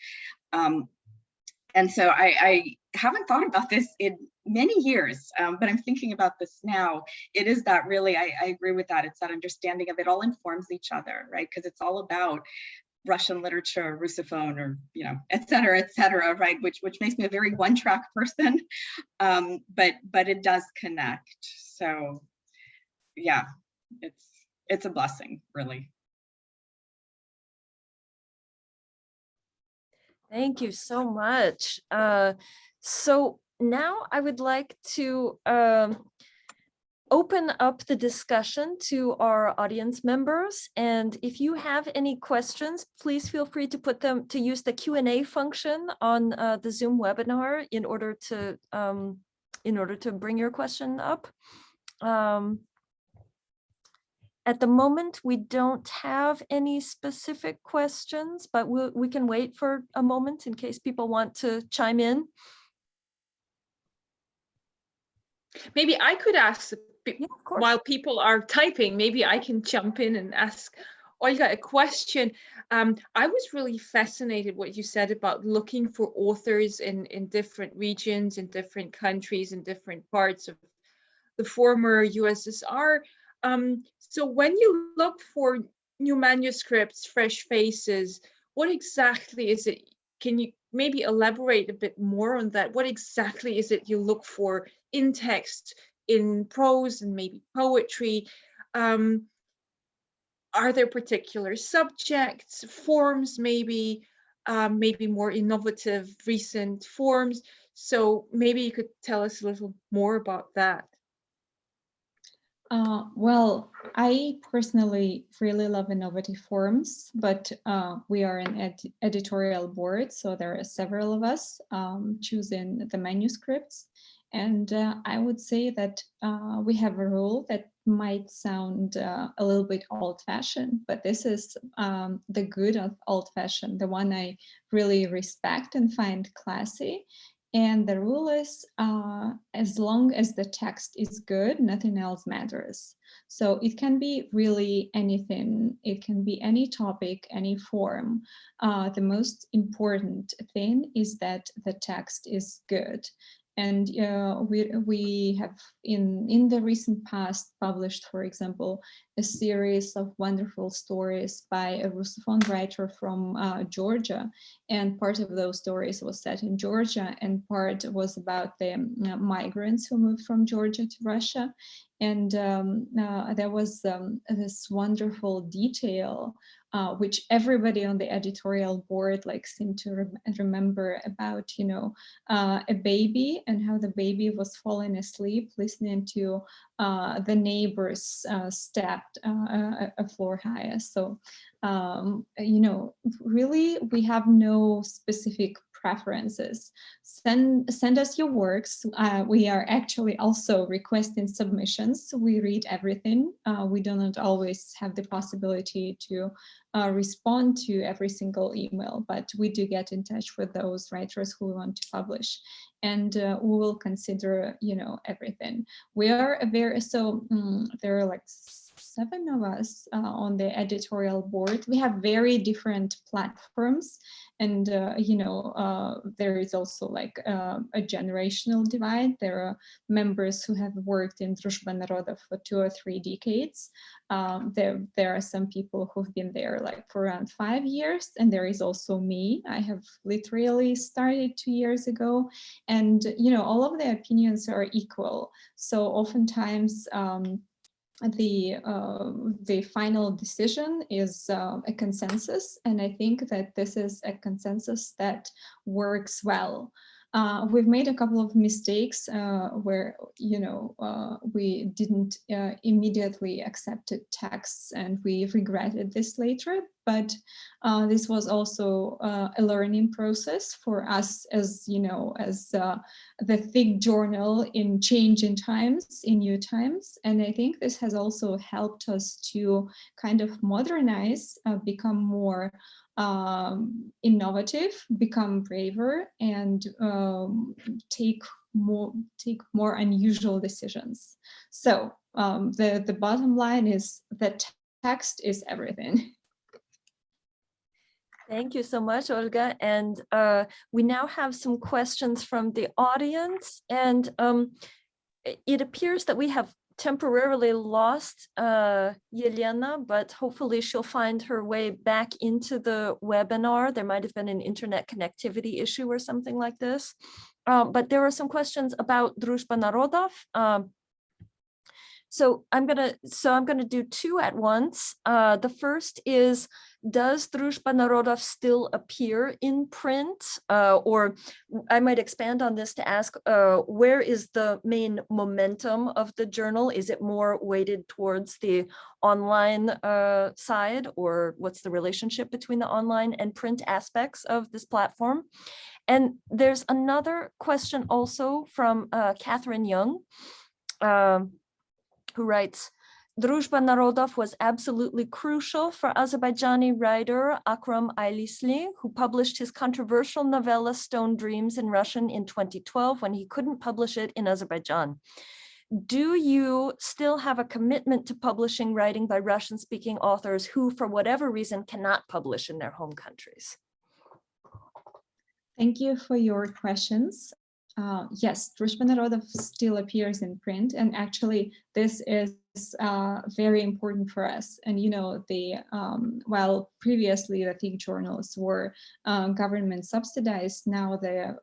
And so I haven't thought about this in many years, but I'm thinking about this now. It is that really, I agree with that. It's that understanding of it all informs each other, right? Because it's all about Russian literature, Russophone, or, et cetera, right? Which makes me a very one-track person, but it does connect. So yeah, it's a blessing, really. Thank you so much. So now I would like to open up the discussion to our audience members. And if you have any questions, please feel free to use the Q&A function on the Zoom webinar in order to bring your question up. At the moment, we don't have any specific questions, but we can wait for a moment in case people want to chime in. Maybe I could ask, Yeah, of course. while people are typing, maybe I can jump in and ask Olga a question. I was really fascinated what you said about looking for authors in different regions, in different countries, in different parts of the former USSR. So when you look for new manuscripts, fresh faces, what exactly is it? Can you maybe elaborate a bit more on that? What exactly is it you look for in text, in prose, and maybe poetry? Are there particular subjects, forms maybe? maybe more innovative recent forms. So maybe you could tell us a little more about that. Well, I personally really love innovative forms, but we are an editorial board, so there are several of us choosing the manuscripts. And I would say that we have a rule that might sound a little bit old-fashioned, but this is the good of old-fashioned, the one I really respect and find classy. And the rule is, as long as the text is good, nothing else matters. So it can be really anything. It can be any topic, any form. The most important thing is that the text is good. And we have in the recent past published, for example, a series of wonderful stories by a Russophone writer from Georgia. And part of those stories was set in Georgia, and part was about the migrants who moved from Georgia to Russia. And there was this wonderful detail which everybody on the editorial board seemed to remember about, a baby and how the baby was falling asleep listening to the neighbors step a floor higher. So, really, we have no specific preferences. Send us your works. We are actually also requesting submissions. We read everything. We do not always have the possibility to respond to every single email, but we do get in touch with those writers who want to publish, and we will consider, everything. We are there are 7 of us on the editorial board. We have very different platforms, and there is also a generational divide. There are members who have worked in Druzhba narodov for 2 or 3 decades. There are some people who've been there for around 5 years, and there is also me. I have literally started 2 years ago, and all of the opinions are equal. So oftentimes the final decision is a consensus, and I think that this is a consensus that works well. We've made a couple of mistakes where we didn't immediately accept texts, and we regretted this later. But this was also a learning process for us, as the thick journal in changing times, in new times. And I think this has also helped us to kind of modernize, become more innovative, become braver, and take more unusual decisions. So the bottom line is that text is everything. Thank you so much, Olga. And we now have some questions from the audience. And it appears that we have temporarily lost Yelena, but hopefully she'll find her way back into the webinar. There might have been an internet connectivity issue or something like this. But there are some questions about Druzhba narodov. So I'm gonna do 2 at once. The first is, does Druzhba narodov still appear in print? Or I might expand on this to ask, where is the main momentum of the journal? Is it more weighted towards the online side, or what's the relationship between the online and print aspects of this platform? And there's another question also from Catherine Young, who writes, Druzhba narodov was absolutely crucial for Azerbaijani writer Akram Aylisli, who published his controversial novella Stone Dreams in Russian in 2012 when he couldn't publish it in Azerbaijan. Do you still have a commitment to publishing writing by Russian-speaking authors who, for whatever reason, cannot publish in their home countries? Thank you for your questions. Yes, Druzhba narodov still appears in print, and actually this is very important for us. And while previously the Thick journals were government subsidized, now the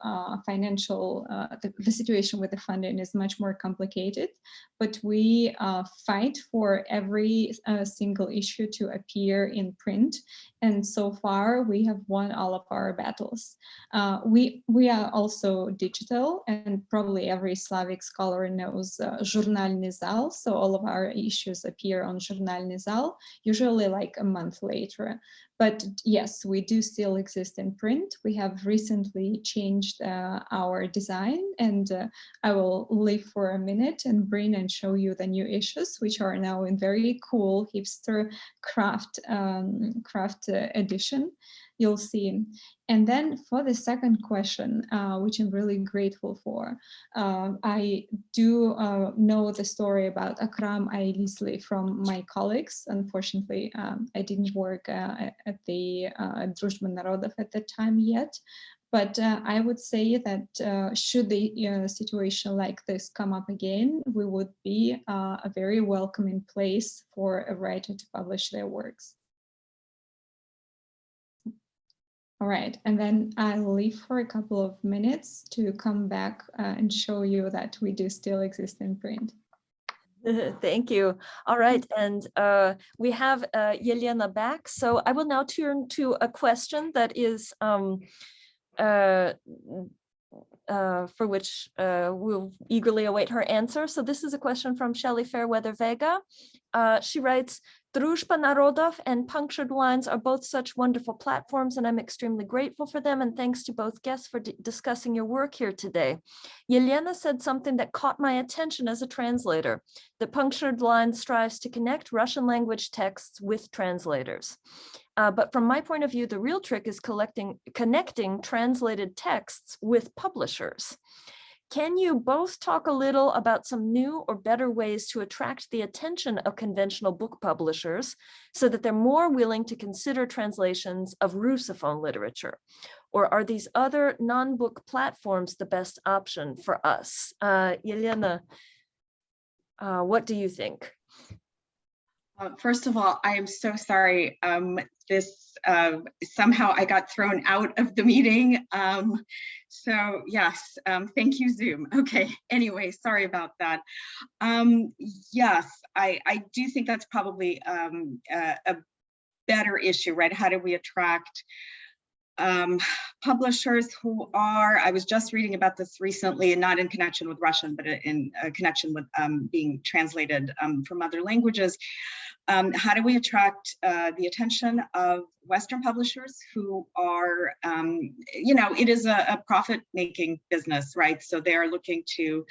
financial the situation with the funding is much more complicated. But we fight for every single issue to appear in print, and so far we have won all of our battles. We are also digital, and probably every Slavic scholar knows Журнальный зал. So all of our issues appear on Журнальный зал, usually like a month later. But yes, we do still exist in print. We have recently changed our design, and I will leave for a minute and bring and show you the new issues, which are now in very cool hipster craft edition. You'll see. And then for the second question, which I'm really grateful for, I do know the story about Akram Ailisli from my colleagues. Unfortunately, I didn't work at the Druzhba narodov at that time yet. But I would say that should the situation like this come up again, we would be a very welcoming place for a writer to publish their works. All right, and then I'll leave for a couple of minutes to come back and show you that we do still exist in print. Thank you. All right, and we have Yelena back. So I will now turn to a question that is for which we'll eagerly await her answer. So this is a question from Shelley Fairweather Vega. She writes, Druzhba, Narodov, and Punctured Lines are both such wonderful platforms, and I'm extremely grateful for them. And thanks to both guests for discussing your work here today. Yelena said something that caught my attention as a translator. The Punctured Lines strives to connect Russian language texts with translators. But from my point of view, the real trick is connecting translated texts with publishers. Can you both talk a little about some new or better ways to attract the attention of conventional book publishers so that they're more willing to consider translations of Russophone literature? Or are these other non-book platforms the best option for us? Yelena, what do you think? First of all, I am so sorry. Somehow I got thrown out of the meeting. So yes, thank you, Zoom. Okay, anyway, sorry about that. Yes, I do think that's probably a better issue, right? How do we attract publishers who are, I was just reading about this recently, and not in connection with Russian, but in connection with being translated from other languages. How do we attract the attention of Western publishers who are, it is a profit-making business, right? So they are looking to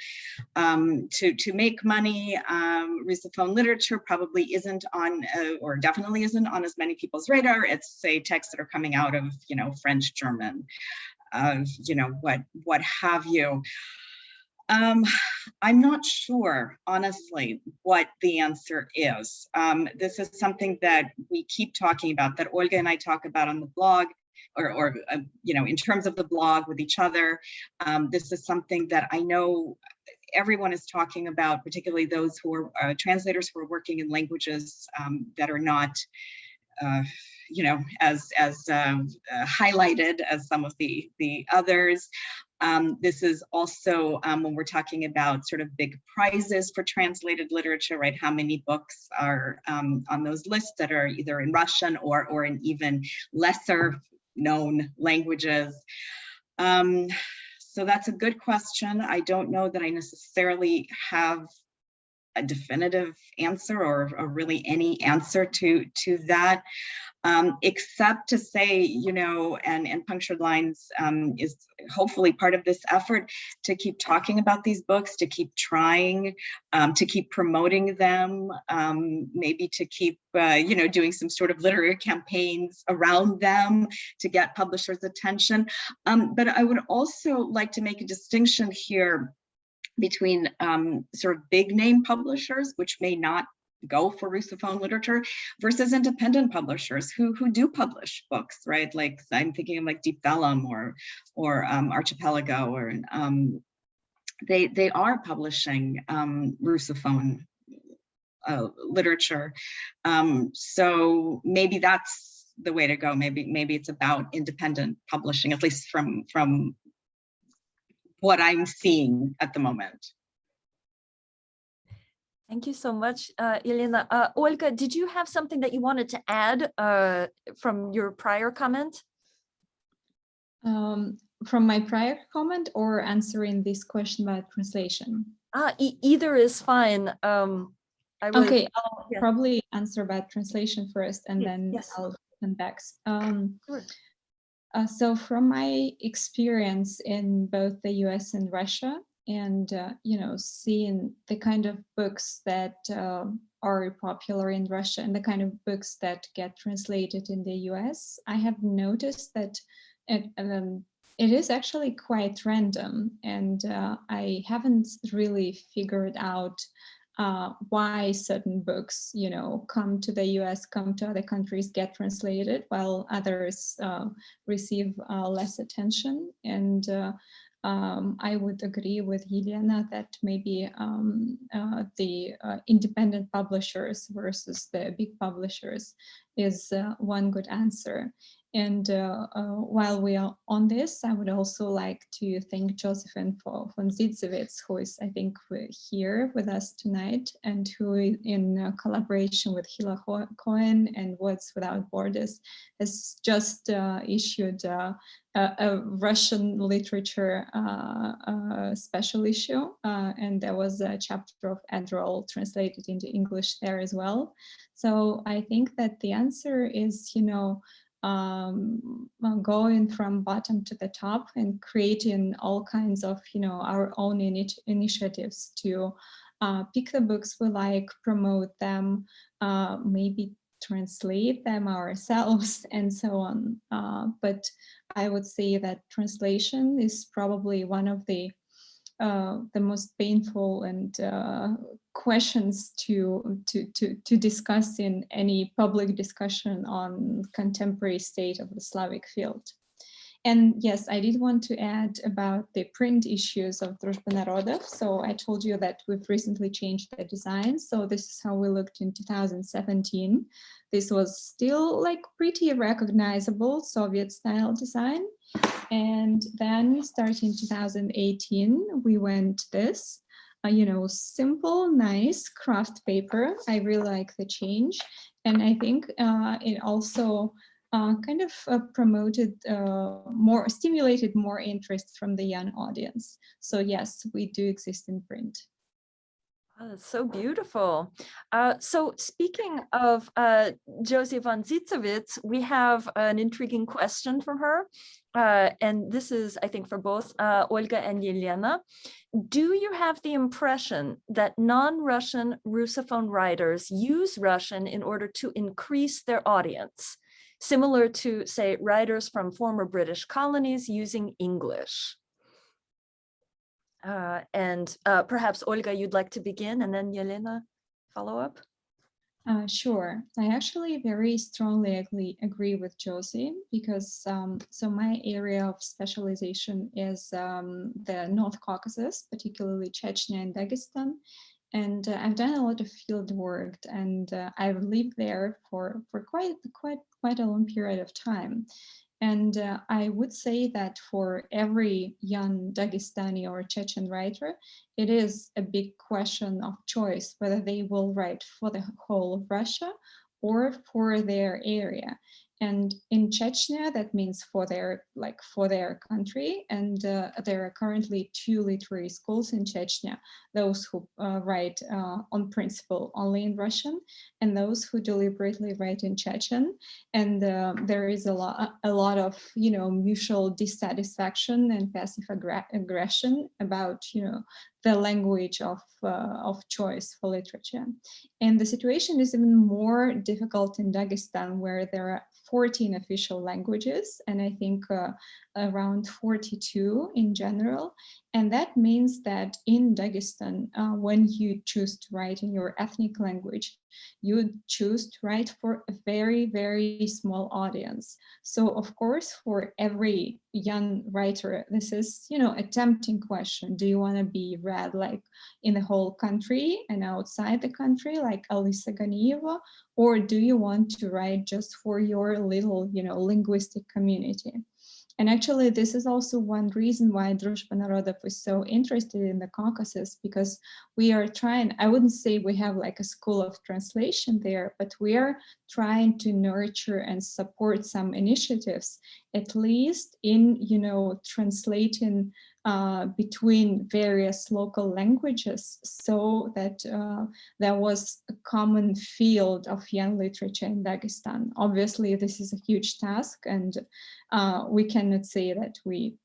make money. Russophone literature probably isn't on, or definitely isn't on as many people's radar. It's, say, texts that are coming out of, French, German, what have you. I'm not sure, honestly, what the answer is. This is something that we keep talking about, that Olga and I talk about on the blog, or in terms of the blog with each other. This is something that I know everyone is talking about, particularly those who are translators who are working in languages that are not as highlighted as some of the others. This is also when we're talking about sort of big prizes for translated literature, right? How many books are on those lists that are either in Russian or in even lesser known languages? So that's a good question. I don't know that I necessarily have a definitive answer or really any answer to that. Except to say, and Punctured Lines is hopefully part of this effort to keep talking about these books, to keep trying, to keep promoting them, maybe to keep, doing some sort of literary campaigns around them to get publishers' attention. But I would also like to make a distinction here between sort of big name publishers, which may not go for Russophone literature, versus independent publishers who do publish books, right? Like I'm thinking of like Deep Vellum or Archipelago, or they are publishing Russophone literature. So maybe that's the way to go. Maybe it's about independent publishing, at least from what I'm seeing at the moment. Thank you so much, Yelena. Olga, did you have something that you wanted to add from your prior comment? From my prior comment or answering this question about translation? Either is fine. Okay, I'll probably answer about translation first, and then yes. I'll come back. Sure. So from my experience in both the US and Russia, and seeing the kind of books that are popular in Russia and the kind of books that get translated in the US, I have noticed that it is actually quite random, and I haven't really figured out why certain books, come to the US, come to other countries, get translated, while others receive less attention. And I would agree with Yelena that maybe the independent publishers versus the big publishers is one good answer. And while we are on this, I would also like to thank Josephine von Zitzewitz, who is, I think, here with us tonight, and who, in collaboration with Hila Cohen and Words Without Borders, has just issued a Russian literature special issue, and there was a chapter of Adderall translated into English there as well. So I think that the answer is, going from bottom to the top and creating all kinds of, our own initiatives to pick the books we like, promote them, maybe translate them ourselves, and so on. But I would say that translation is probably one of the most painful and questions to discuss in any public discussion on contemporary state of the Slavic field. And yes, I did want to add about the print issues of Druzhba narodov. So I told you that we've recently changed the design. So this is how we looked in 2017. This was still like pretty recognizable Soviet style design. And then starting 2018, we went this, simple, nice craft paper. I really like the change. And I think it also kind of promoted stimulated more interest from the young audience. So yes, we do exist in print. Oh, that's so beautiful. So speaking of Josie von Zitzewitz, we have an intriguing question from her. And this is, I think, for both Olga and Yelena. Do you have the impression that non-Russian Russophone writers use Russian in order to increase their audience, similar to, say, writers from former British colonies using English? And perhaps, Olga, you'd like to begin, and then Yelena follow up? Sure. I actually very strongly agree with Josie, because so my area of specialization is the North Caucasus, particularly Chechnya and Dagestan. And I've done a lot of field work, and I've lived there for quite a long period of time. And I would say that for every young Dagestani or Chechen writer, it is a big question of choice whether they will write for the whole of Russia or for their area. And in Chechnya, that means for their country. And there are currently 2 literary schools in Chechnya: those who write on principle only in Russian, and those who deliberately write in Chechen. And there is a lot of mutual dissatisfaction and passive aggression about the language of choice for literature. And the situation is even more difficult in Dagestan, where there are 14 official languages, and I think around 42 in general. And that means that in Dagestan, when you choose to write in your ethnic language, you choose to write for a very, very small audience. So of course, for every young writer, this is, a tempting question. Do you want to be read like in the whole country and outside the country, like Alisa Ganieva, or do you want to write just for your little, linguistic community? And actually, this is also one reason why Druzhba Narodov is so interested in the Caucasus, because we are trying, I wouldn't say we have like a school of translation there, but we are trying to nurture and support some initiatives, at least in, translating between various local languages, so that there was a common field of young literature in Dagestan. Obviously, this is a huge task, and we cannot say that we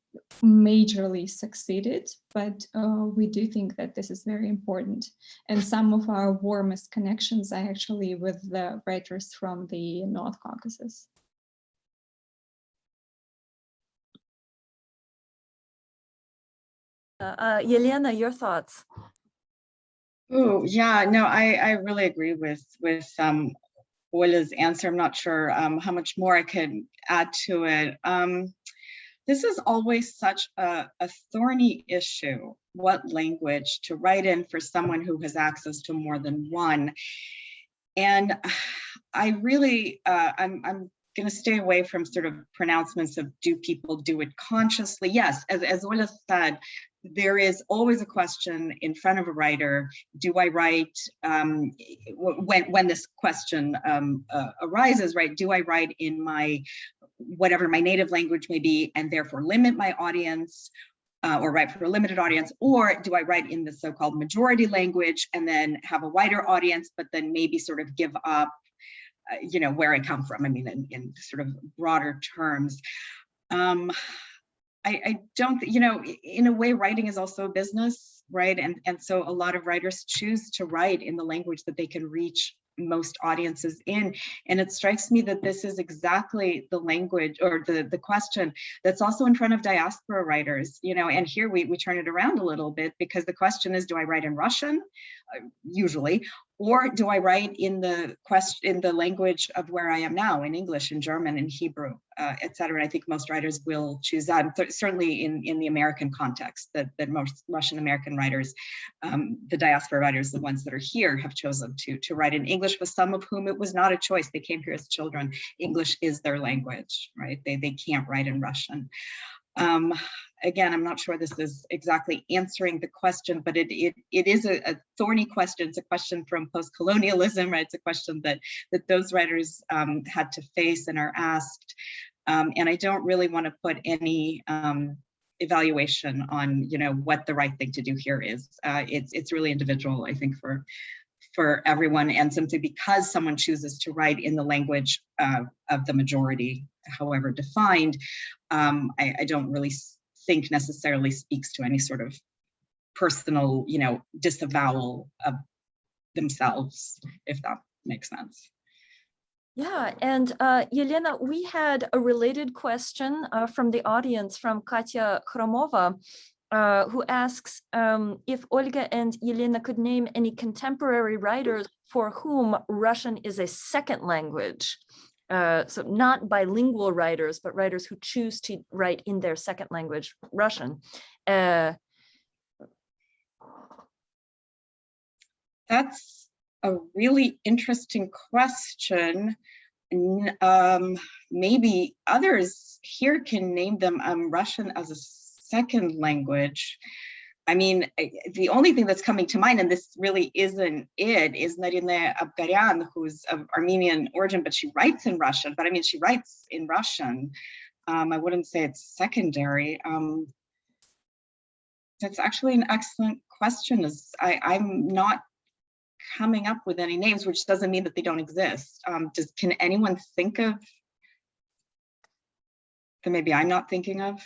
majorly succeeded, but we do think that this is very important. And some of our warmest connections are actually with the writers from the North Caucasus. Yelena, your thoughts? Oh, yeah, no, I really agree with Olia's answer. I'm not sure how much more I could add to it. This is always such a thorny issue, what language to write in for someone who has access to more than one. And I really, I'm going to stay away from sort of pronouncements of do people do it consciously? Yes, as Olia said, there is always a question in front of a writer. Do I write, when this question arises, right? Do I write in my, whatever my native language may be, and therefore limit my audience, or write for a limited audience? Or do I write in the so-called majority language and then have a wider audience, but then maybe sort of give up, where I come from? I mean, in sort of broader terms. I don't, in a way, writing is also a business, right? And so a lot of writers choose to write in the language that they can reach most audiences in. And it strikes me that this is exactly the language, or the question that's also in front of diaspora writers, and here we turn it around a little bit, because the question is, do I write in Russian, usually, or do I write in the language of where I am now, in English, in German, in Hebrew, etc. I think most writers will choose that, certainly in the American context, that most Russian American writers, the diaspora writers, the ones that are here, have chosen to write in English, with some of whom it was not a choice. They came here as children. English is their language, right? They can't write in Russian. Again, I'm not sure this is exactly answering the question, but it is a thorny question. It's a question from post-colonialism, right? It's a question that those writers had to face and are asked. And I don't really want to put any evaluation on, what the right thing to do here is. It's really individual, I think, for everyone, and simply because someone chooses to write in the language of the majority, however defined, I don't really think necessarily speaks to any sort of personal, disavowal of themselves, if that makes sense. Yeah, and Yelena, we had a related question from the audience, from Katya Khromova, who asks if Olga and Yelena could name any contemporary writers for whom Russian is a second language. So not bilingual writers, but writers who choose to write in their second language, Russian. That's a really interesting question. Maybe others here can name them. Russian as a second language. I mean, the only thing that's coming to mind, and this really isn't it, is Narina Abgaryan, who's of Armenian origin, but she writes in Russian. But I mean, she writes in Russian. I wouldn't say it's secondary. That's actually an excellent question. I'm not coming up with any names, which doesn't mean that they don't exist. Can anyone think of that maybe I'm not thinking of?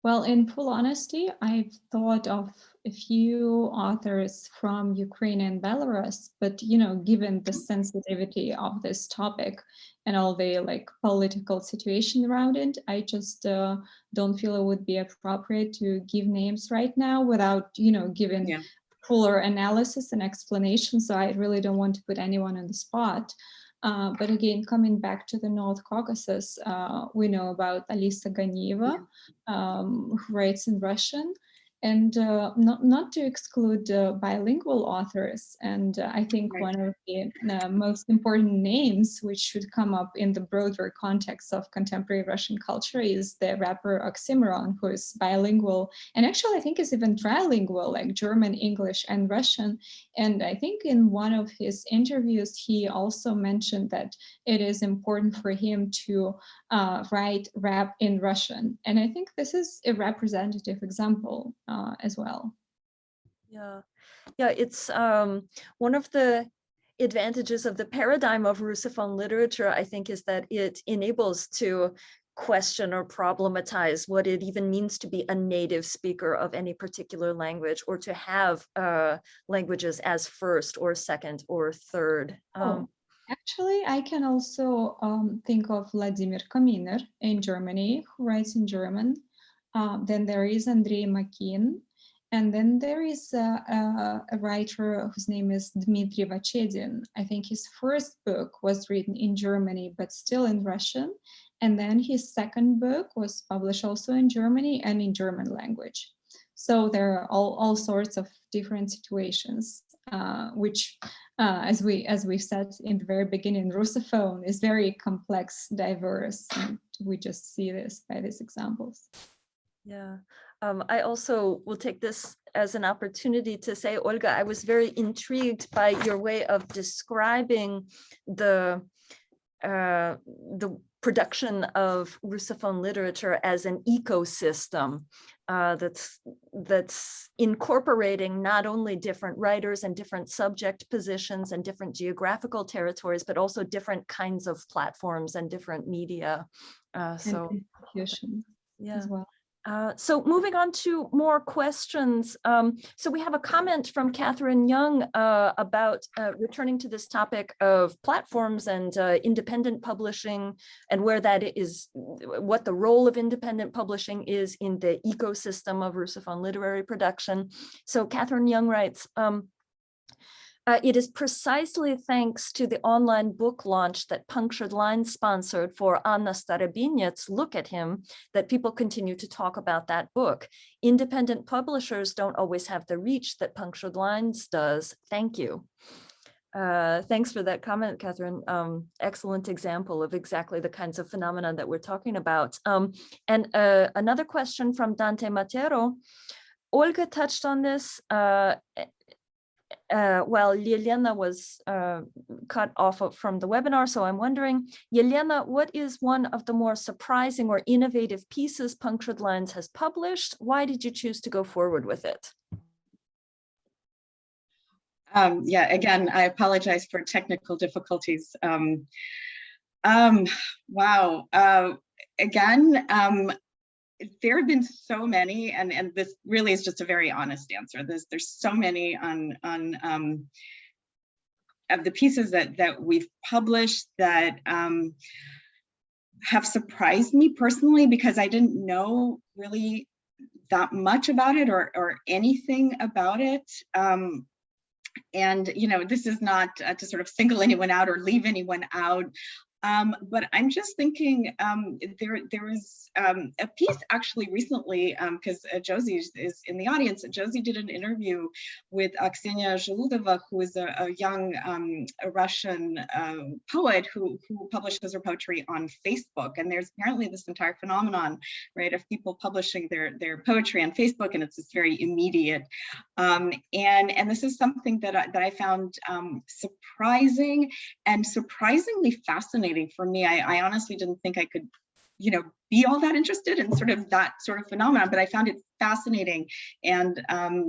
Well, in full honesty, I've thought of a few authors from Ukraine and Belarus, but given the sensitivity of this topic and all the political situation around it, I just don't feel it would be appropriate to give names right now without giving fuller analysis and explanation. So I really don't want to put anyone on the spot. But again, coming back to the North Caucasus, we know about Alisa Ganieva, who writes in Russian, and not to exclude bilingual authors. And I think one of the most important names which should come up in the broader context of contemporary Russian culture is the rapper Oxymoron, who is bilingual, and actually I think is even trilingual, like German, English, and Russian. And I think in one of his interviews, he also mentioned that it is important for him to write rap in Russian. And I think this is a representative example as well. Yeah, it's one of the advantages of the paradigm of Russophone literature, I think, is that it enables to question or problematize what it even means to be a native speaker of any particular language, or to have languages as first or second or third. Actually, I can also think of Vladimir Kaminer in Germany, who writes in German. Then there is Andrei Makin. And then there is a writer whose name is Dmitry Vachedin. I think his first book was written in Germany, but still in Russian. And then his second book was published also in Germany and in German language. So there are all sorts of different situations, which, as we said in the very beginning, Russophone is very complex, diverse, and we just see this by these examples. Yeah. I also will take this as an opportunity to say, Olga, I was very intrigued by your way of describing the production of Russophone literature as an ecosystem that's incorporating not only different writers and different subject positions and different geographical territories, but also different kinds of platforms and different media. So institutions as well. So moving on to more questions. So we have a comment from Catherine Young about returning to this topic of platforms and independent publishing, and where that is, what the role of independent publishing is in the ecosystem of Russophone literary production. So Catherine Young writes, it is precisely thanks to the online book launch that Punctured Lines sponsored for Anna Starobinets' Look at Him that people continue to talk about that book. Independent publishers don't always have the reach that Punctured Lines does. Thank you. Thanks for that comment, Catherine. Excellent example of exactly the kinds of phenomena that we're talking about. And another question from Dante Matero. Olga touched on this. Well, Yelena was cut off from the webinar, so I'm wondering, Yelena, what is one of the more surprising or innovative pieces Punctured Lines has published? Why did you choose to go forward with it? Yeah, again, I apologize for technical difficulties. Wow. Again, there have been so many, and this really is just a very honest answer. There's so many on of the pieces that we've published that have surprised me personally, because I didn't know really that much about it or anything about it. And this is not to sort of single anyone out or leave anyone out. But I'm just thinking there was a piece actually recently, because Josie is in the audience. Josie did an interview with Ksenia Zheludova, who is a young Russian poet who publishes her poetry on Facebook. And there's apparently this entire phenomenon, right, of people publishing their poetry on Facebook, and it's this very immediate. And this is something that I found surprising and surprisingly fascinating for me. I honestly didn't think I could be all that interested in sort of that sort of phenomenon, but I found it fascinating and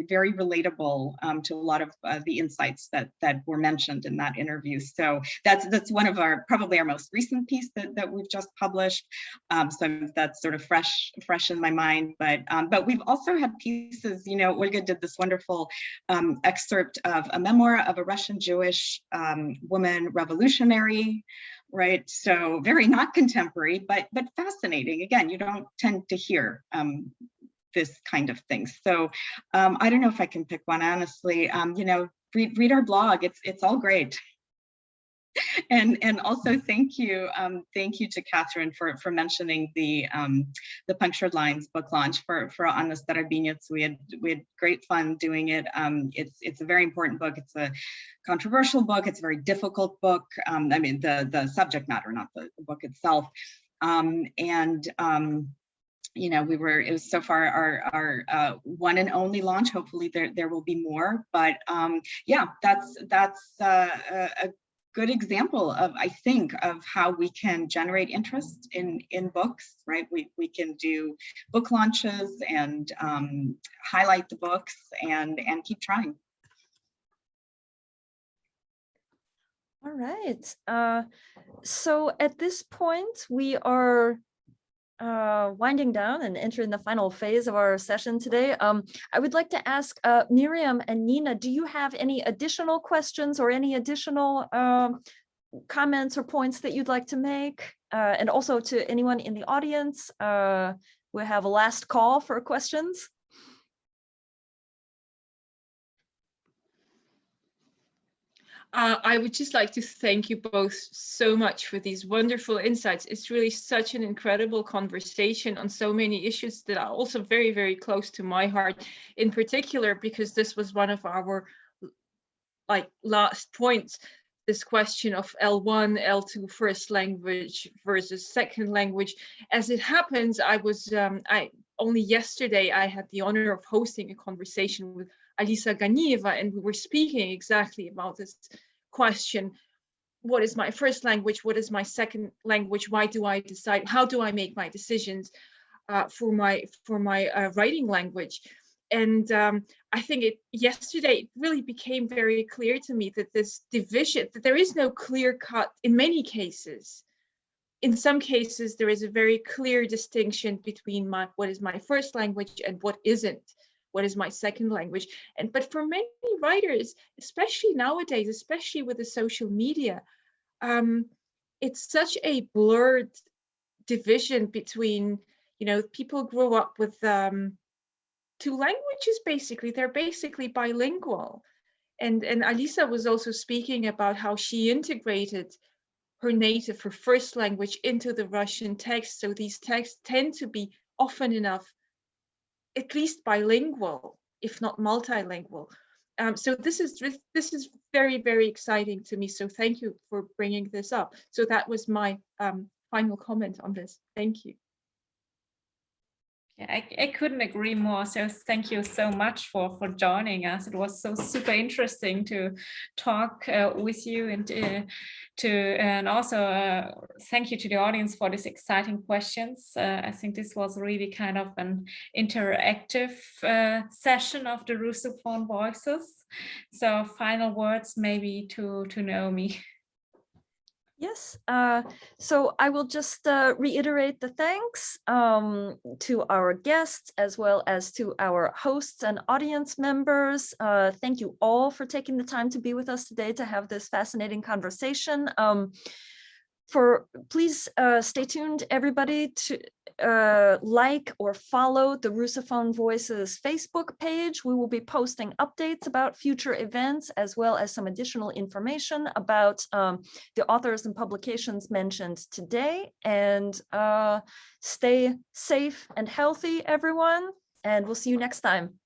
very relatable to a lot of the insights that were mentioned in that interview. So that's one of probably our most recent piece that we've just published. So that's sort of fresh in my mind. But we've also had pieces. Olga did this wonderful excerpt of a memoir of a Russian Jewish woman revolutionary. Right, so very not contemporary, but fascinating. Again, you don't tend to hear this kind of thing. So I don't know if I can pick one, honestly. Read our blog. It's all great. And also thank you to Catherine for mentioning the Punctured Lines book launch for Anna Starobinets. We had great fun doing it. It's a very important book. It's a controversial book. It's a very difficult book. I mean the subject matter, not the book itself. It was so far our one and only launch. Hopefully there will be more. But yeah, that's a good example of, I think, of how we can generate interest in books, right? We can do book launches and highlight the books and keep trying. All right. So at this point, we are winding down and entering the final phase of our session today. I would like to ask Miriam and Nina, do you have any additional questions or any additional comments or points that you'd like to make? And also to anyone in the audience, we have a last call for questions. I would just like to thank you both so much for these wonderful insights. It's really such an incredible conversation on so many issues that are also very, very close to my heart, in particular, because this was one of our last points, this question of L1, L2 first language versus second language. As it happens, only yesterday I had the honor of hosting a conversation with Alisa Ganieva, and we were speaking exactly about this question. What is my first language? What is my second language? Why do I decide? How do I make my decisions for my writing language? And I think yesterday it really became very clear to me that this division, that there is no clear cut in many cases. In some cases, there is a very clear distinction between what is my first language and what isn't. What is my second language? But for many writers, especially nowadays, especially with the social media, it's such a blurred division between, people grow up with two languages, basically. They're basically bilingual. And Alisa was also speaking about how she integrated her first language into the Russian text. So these texts tend to be often enough at least bilingual, if not multilingual. So this is very, very exciting to me. So thank you for bringing this up. So that was my final comment on this. Thank you. Yeah, I couldn't agree more. So thank you so much for joining us. It was so super interesting to talk with you and also thank you to the audience for these exciting questions. I think this was really kind of an interactive session of the Russophone Voices. So final words maybe to Naomi. Yes, so I will just reiterate the thanks to our guests as well as to our hosts and audience members. Thank you all for taking the time to be with us today to have this fascinating conversation. Please stay tuned, everybody, to like or follow the Russophone Voices Facebook page. We will be posting updates about future events as well as some additional information about the authors and publications mentioned today. And stay safe and healthy, everyone, and we'll see you next time.